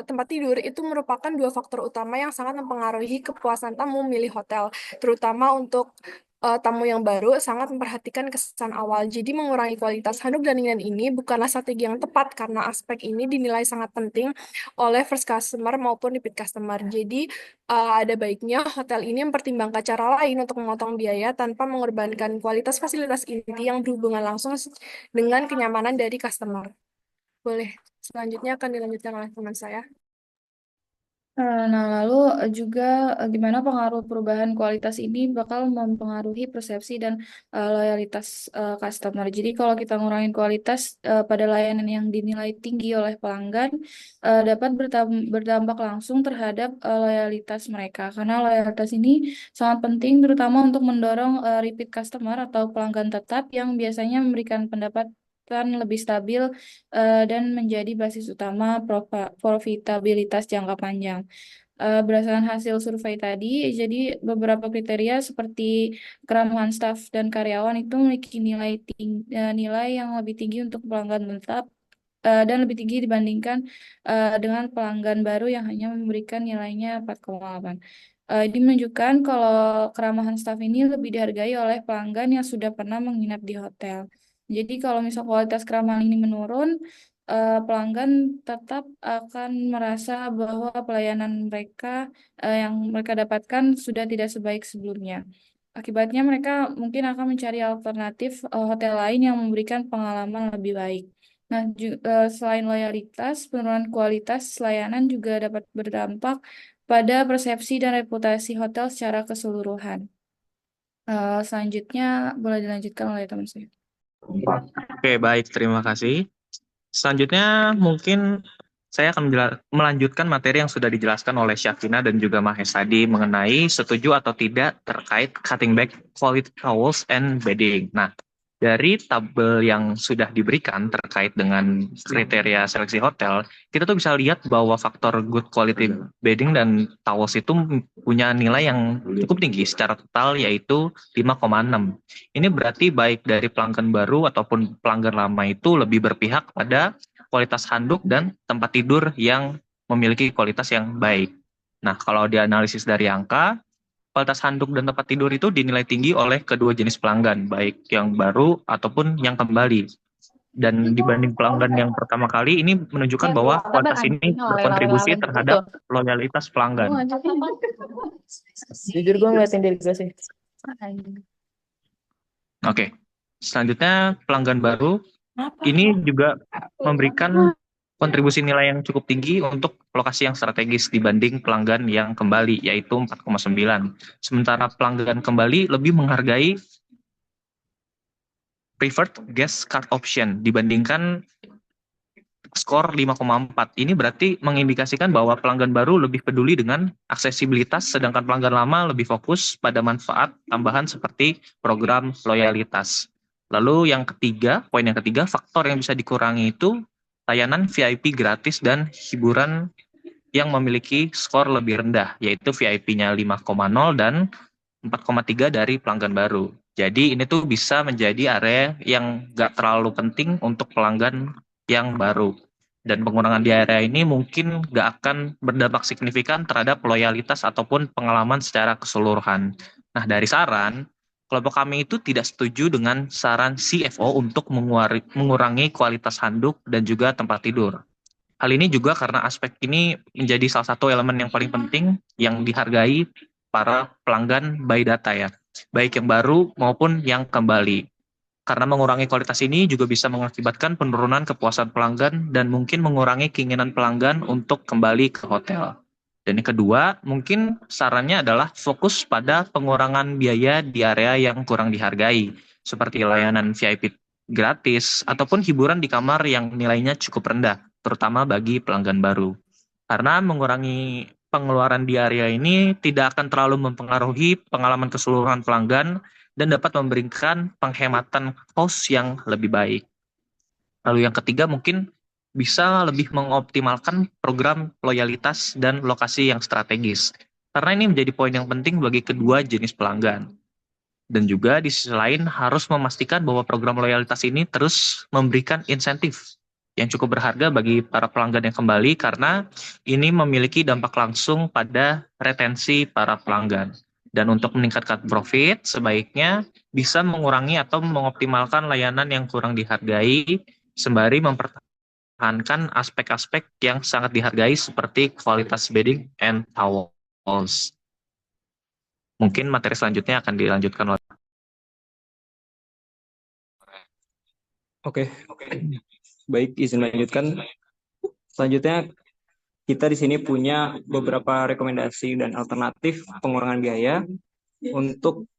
tempat tidur itu merupakan dua faktor utama yang sangat mempengaruhi kepuasan tamu memilih hotel, terutama untuk tamu yang baru sangat memperhatikan kesan awal. Jadi mengurangi kualitas handuk dan dingin ini bukanlah strategi yang tepat karena aspek ini dinilai sangat penting oleh first customer maupun repeat customer. Jadi ada baiknya hotel ini mempertimbangkan cara lain untuk memotong biaya tanpa mengorbankan kualitas fasilitas inti yang berhubungan langsung dengan kenyamanan dari customer. Boleh, selanjutnya akan dilanjutkan oleh teman saya. Nah, lalu juga gimana pengaruh perubahan kualitas ini bakal mempengaruhi persepsi dan loyalitas customer. Jadi kalau kita ngurangin kualitas pada layanan yang dinilai tinggi oleh pelanggan, dapat berdampak langsung terhadap loyalitas mereka. Karena loyalitas ini sangat penting terutama untuk mendorong repeat customer atau pelanggan tetap yang biasanya memberikan pendapat lebih stabil dan menjadi basis utama profitabilitas jangka panjang. Berdasarkan hasil survei tadi, jadi beberapa kriteria seperti keramahan staf dan karyawan itu memiliki nilai yang lebih tinggi untuk pelanggan tetap dan lebih tinggi dibandingkan dengan pelanggan baru yang hanya memberikan nilainya 4,8. Ini menunjukkan kalau keramahan staf ini lebih dihargai oleh pelanggan yang sudah pernah menginap di hotel. Jadi kalau misal kualitas keramahan ini menurun, pelanggan tetap akan merasa bahwa pelayanan mereka yang mereka dapatkan sudah tidak sebaik sebelumnya. Akibatnya mereka mungkin akan mencari alternatif hotel lain yang memberikan pengalaman lebih baik. Nah, selain loyalitas, penurunan kualitas layanan juga dapat berdampak pada persepsi dan reputasi hotel secara keseluruhan. Selanjutnya boleh dilanjutkan oleh teman saya. Oke, baik. Terima kasih. Selanjutnya mungkin saya akan melanjutkan materi yang sudah dijelaskan oleh Syafina dan juga Mahes tadi mengenai setuju atau tidak terkait cutting back quality towels and bedding. Nah, Dari tabel yang sudah diberikan terkait dengan kriteria seleksi hotel, kita tuh bisa lihat bahwa faktor good quality bedding dan towels itu punya nilai yang cukup tinggi secara total, yaitu 5,6. Ini berarti baik dari pelanggan baru ataupun pelanggan lama itu lebih berpihak pada kualitas handuk dan tempat tidur yang memiliki kualitas yang baik. Nah, kalau dianalisis dari angka, kualitas handuk dan tempat tidur itu dinilai tinggi oleh kedua jenis pelanggan, baik yang baru ataupun yang kembali. Dan dibanding pelanggan yang pertama kali, ini menunjukkan bahwa kualitas ini berkontribusi terhadap loyalitas pelanggan. Jujur gue ngeliatin diri gue sih. Oke, selanjutnya pelanggan baru ini juga memberikan kontribusi nilai yang cukup tinggi untuk lokasi yang strategis dibanding pelanggan yang kembali, yaitu 4,9. Sementara pelanggan kembali lebih menghargai preferred guest card option dibandingkan skor 5,4. Ini berarti mengindikasikan bahwa pelanggan baru lebih peduli dengan aksesibilitas, sedangkan pelanggan lama lebih fokus pada manfaat tambahan seperti program loyalitas. Lalu yang ketiga, poin yang ketiga, faktor yang bisa dikurangi itu layanan VIP gratis dan hiburan yang memiliki skor lebih rendah, yaitu VIP-nya 5,0 dan 4,3 dari pelanggan baru. Jadi ini tuh bisa menjadi area yang nggak terlalu penting untuk pelanggan yang baru. Dan pengurangan di area ini mungkin nggak akan berdampak signifikan terhadap loyalitas ataupun pengalaman secara keseluruhan. Nah, dari saran, kelompok kami itu tidak setuju dengan saran CFO untuk mengurangi kualitas handuk dan juga tempat tidur. Hal ini juga karena aspek ini menjadi salah satu elemen yang paling penting yang dihargai para pelanggan by data ya, baik yang baru maupun yang kembali. Karena mengurangi kualitas ini juga bisa mengakibatkan penurunan kepuasan pelanggan dan mungkin mengurangi keinginan pelanggan untuk kembali ke hotel. Dan yang kedua, mungkin sarannya adalah fokus pada pengurangan biaya di area yang kurang dihargai, seperti layanan VIP gratis ataupun hiburan di kamar yang nilainya cukup rendah, terutama bagi pelanggan baru. Karena mengurangi pengeluaran di area ini tidak akan terlalu mempengaruhi pengalaman keseluruhan pelanggan dan dapat memberikan penghematan cost yang lebih baik. Lalu yang ketiga mungkin bisa lebih mengoptimalkan program loyalitas dan lokasi yang strategis. Karena ini menjadi poin yang penting bagi kedua jenis pelanggan. Dan juga di sisi lain harus memastikan bahwa program loyalitas ini terus memberikan insentif yang cukup berharga bagi para pelanggan yang kembali karena ini memiliki dampak langsung pada retensi para pelanggan. Dan untuk meningkatkan profit, sebaiknya bisa mengurangi atau mengoptimalkan layanan yang kurang dihargai sembari mempertahankan aspek-aspek yang sangat dihargai seperti kualitas bedding and towels. Mungkin materi selanjutnya akan dilanjutkan oleh. Oke. Baik, izin melanjutkan. Selanjutnya kita di sini punya beberapa rekomendasi dan alternatif pengurangan biaya untuk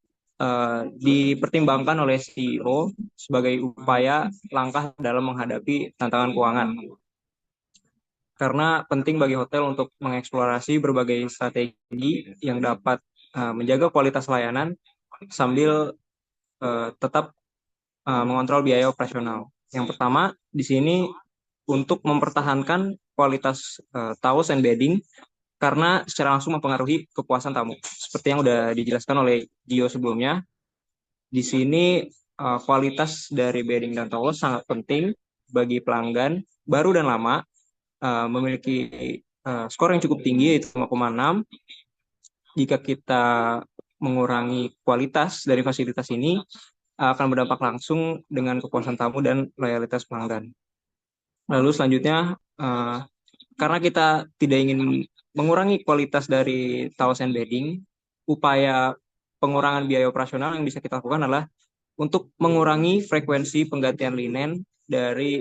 dipertimbangkan oleh CEO sebagai upaya langkah dalam menghadapi tantangan keuangan. Karena penting bagi hotel untuk mengeksplorasi berbagai strategi yang dapat menjaga kualitas layanan sambil tetap mengontrol biaya operasional. Yang pertama di sini untuk mempertahankan kualitas towels and bedding karena secara langsung mempengaruhi kepuasan tamu. Seperti yang sudah dijelaskan oleh Gio sebelumnya, di sini kualitas dari bedding dan towels sangat penting bagi pelanggan baru dan lama, memiliki skor yang cukup tinggi yaitu 5,6. Jika kita mengurangi kualitas dari fasilitas ini, akan berdampak langsung dengan kepuasan tamu dan loyalitas pelanggan. Lalu selanjutnya, karena kita tidak ingin mengurangi kualitas dari towels and bedding, upaya pengurangan biaya operasional yang bisa kita lakukan adalah untuk mengurangi frekuensi penggantian linen dari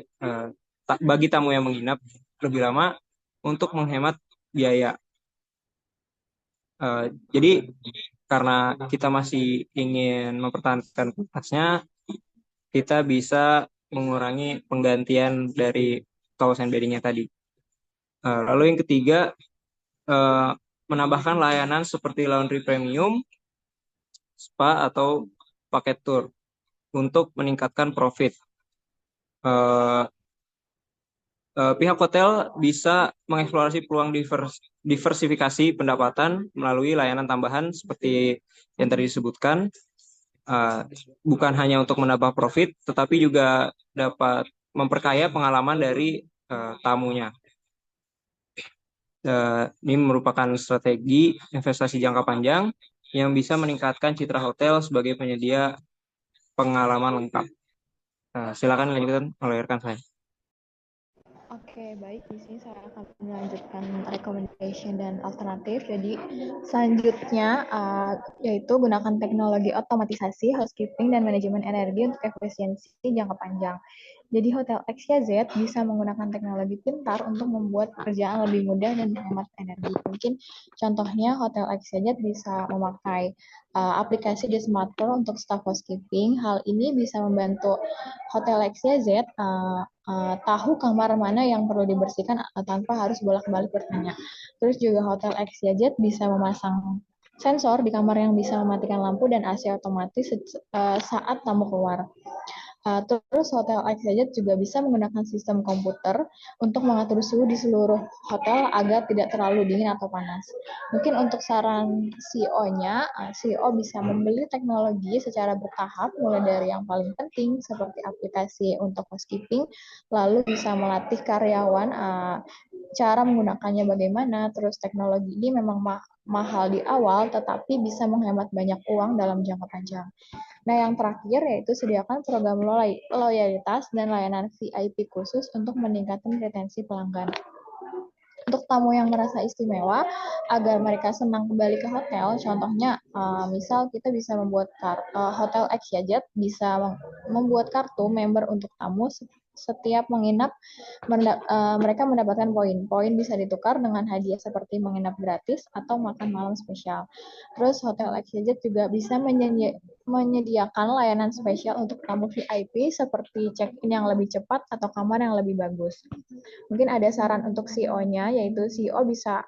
bagi tamu yang menginap lebih lama untuk menghemat biaya. Jadi karena kita masih ingin mempertahankan kualitasnya, kita bisa mengurangi penggantian dari towels and bedding-nya tadi. Lalu yang ketiga, menambahkan layanan seperti laundry premium, spa, atau paket tour. untuk meningkatkan profit. Eh, Pihak hotel bisa mengeksplorasi peluang diversifikasi pendapatan melalui layanan tambahan seperti yang tadi disebutkan, bukan hanya untuk menambah profit, tetapi juga dapat memperkaya pengalaman dari tamunya. Ini merupakan strategi investasi jangka panjang yang bisa meningkatkan citra hotel sebagai penyedia pengalaman lengkap. Silakan lanjutkan oleh rekan saya. Oke, baik. Di sini saya akan melanjutkan recommendation dan alternatif. Jadi, selanjutnya yaitu gunakan teknologi otomatisasi, housekeeping, dan manajemen energi untuk efisiensi jangka panjang. Jadi, Hotel XYZ bisa menggunakan teknologi pintar untuk membuat pekerjaan lebih mudah dan menghemat energi. Mungkin contohnya Hotel XYZ bisa memakai aplikasi di smartphone untuk staff housekeeping. Hal ini bisa membantu Hotel XYZ tahu kamar mana yang perlu dibersihkan tanpa harus bolak-balik bertanya. Terus juga Hotel XYZ bisa memasang sensor di kamar yang bisa mematikan lampu dan AC otomatis saat tamu keluar. Terus Hotel XYZ juga bisa menggunakan sistem komputer untuk mengatur suhu di seluruh hotel agar tidak terlalu dingin atau panas. Mungkin untuk saran CEO-nya, CEO bisa membeli teknologi secara bertahap, mulai dari yang paling penting seperti aplikasi untuk housekeeping, lalu bisa melatih karyawan cara menggunakannya bagaimana. Terus teknologi ini memang mahal di awal, tetapi bisa menghemat banyak uang dalam jangka panjang. Nah, yang terakhir yaitu sediakan program loyalitas dan layanan VIP khusus untuk meningkatkan retensi pelanggan. Untuk tamu yang merasa istimewa, agar mereka senang kembali ke hotel, contohnya misal kita bisa membuat Hotel XYZ bisa membuat kartu member untuk tamu. Setiap menginap, mereka mendapatkan poin. Poin bisa ditukar dengan hadiah seperti menginap gratis atau makan malam spesial. Terus Hotel XYZ juga bisa menyediakan layanan spesial untuk tamu VIP seperti check-in yang lebih cepat atau kamar yang lebih bagus. Mungkin ada saran untuk CEO-nya, yaitu CEO bisa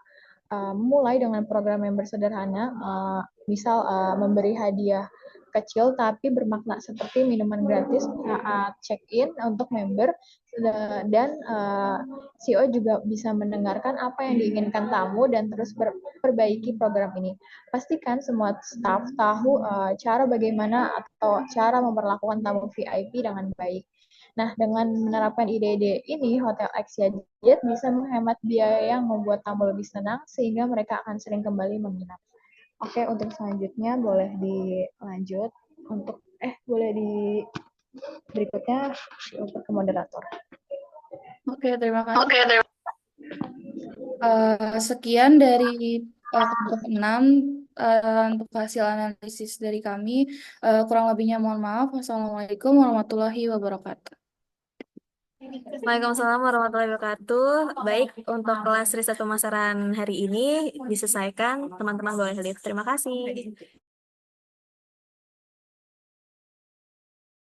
mulai dengan program member sederhana, misal memberi hadiah kecil tapi bermakna seperti minuman gratis saat check-in untuk member, dan CEO juga bisa mendengarkan apa yang diinginkan tamu dan terus perbaiki program ini. Pastikan semua staff tahu cara bagaimana atau cara memperlakukan tamu VIP dengan baik. Nah, dengan menerapkan ide-ide ini, Hotel XYZ bisa menghemat biaya yang membuat tamu lebih senang, sehingga mereka akan sering kembali menginap. Oke, untuk selanjutnya boleh dilanjut boleh berikutnya untuk ke moderator. Oke, terima kasih. Sekian dari kelompok 6 untuk hasil analisis dari kami. Kurang lebihnya mohon maaf. Wassalamualaikum warahmatullahi wabarakatuh. Waalaikumsalam warahmatullahi wabarakatuh. Baik, untuk kelas riset pemasaran hari ini diselesaikan. Teman-teman boleh lihat. Terima kasih.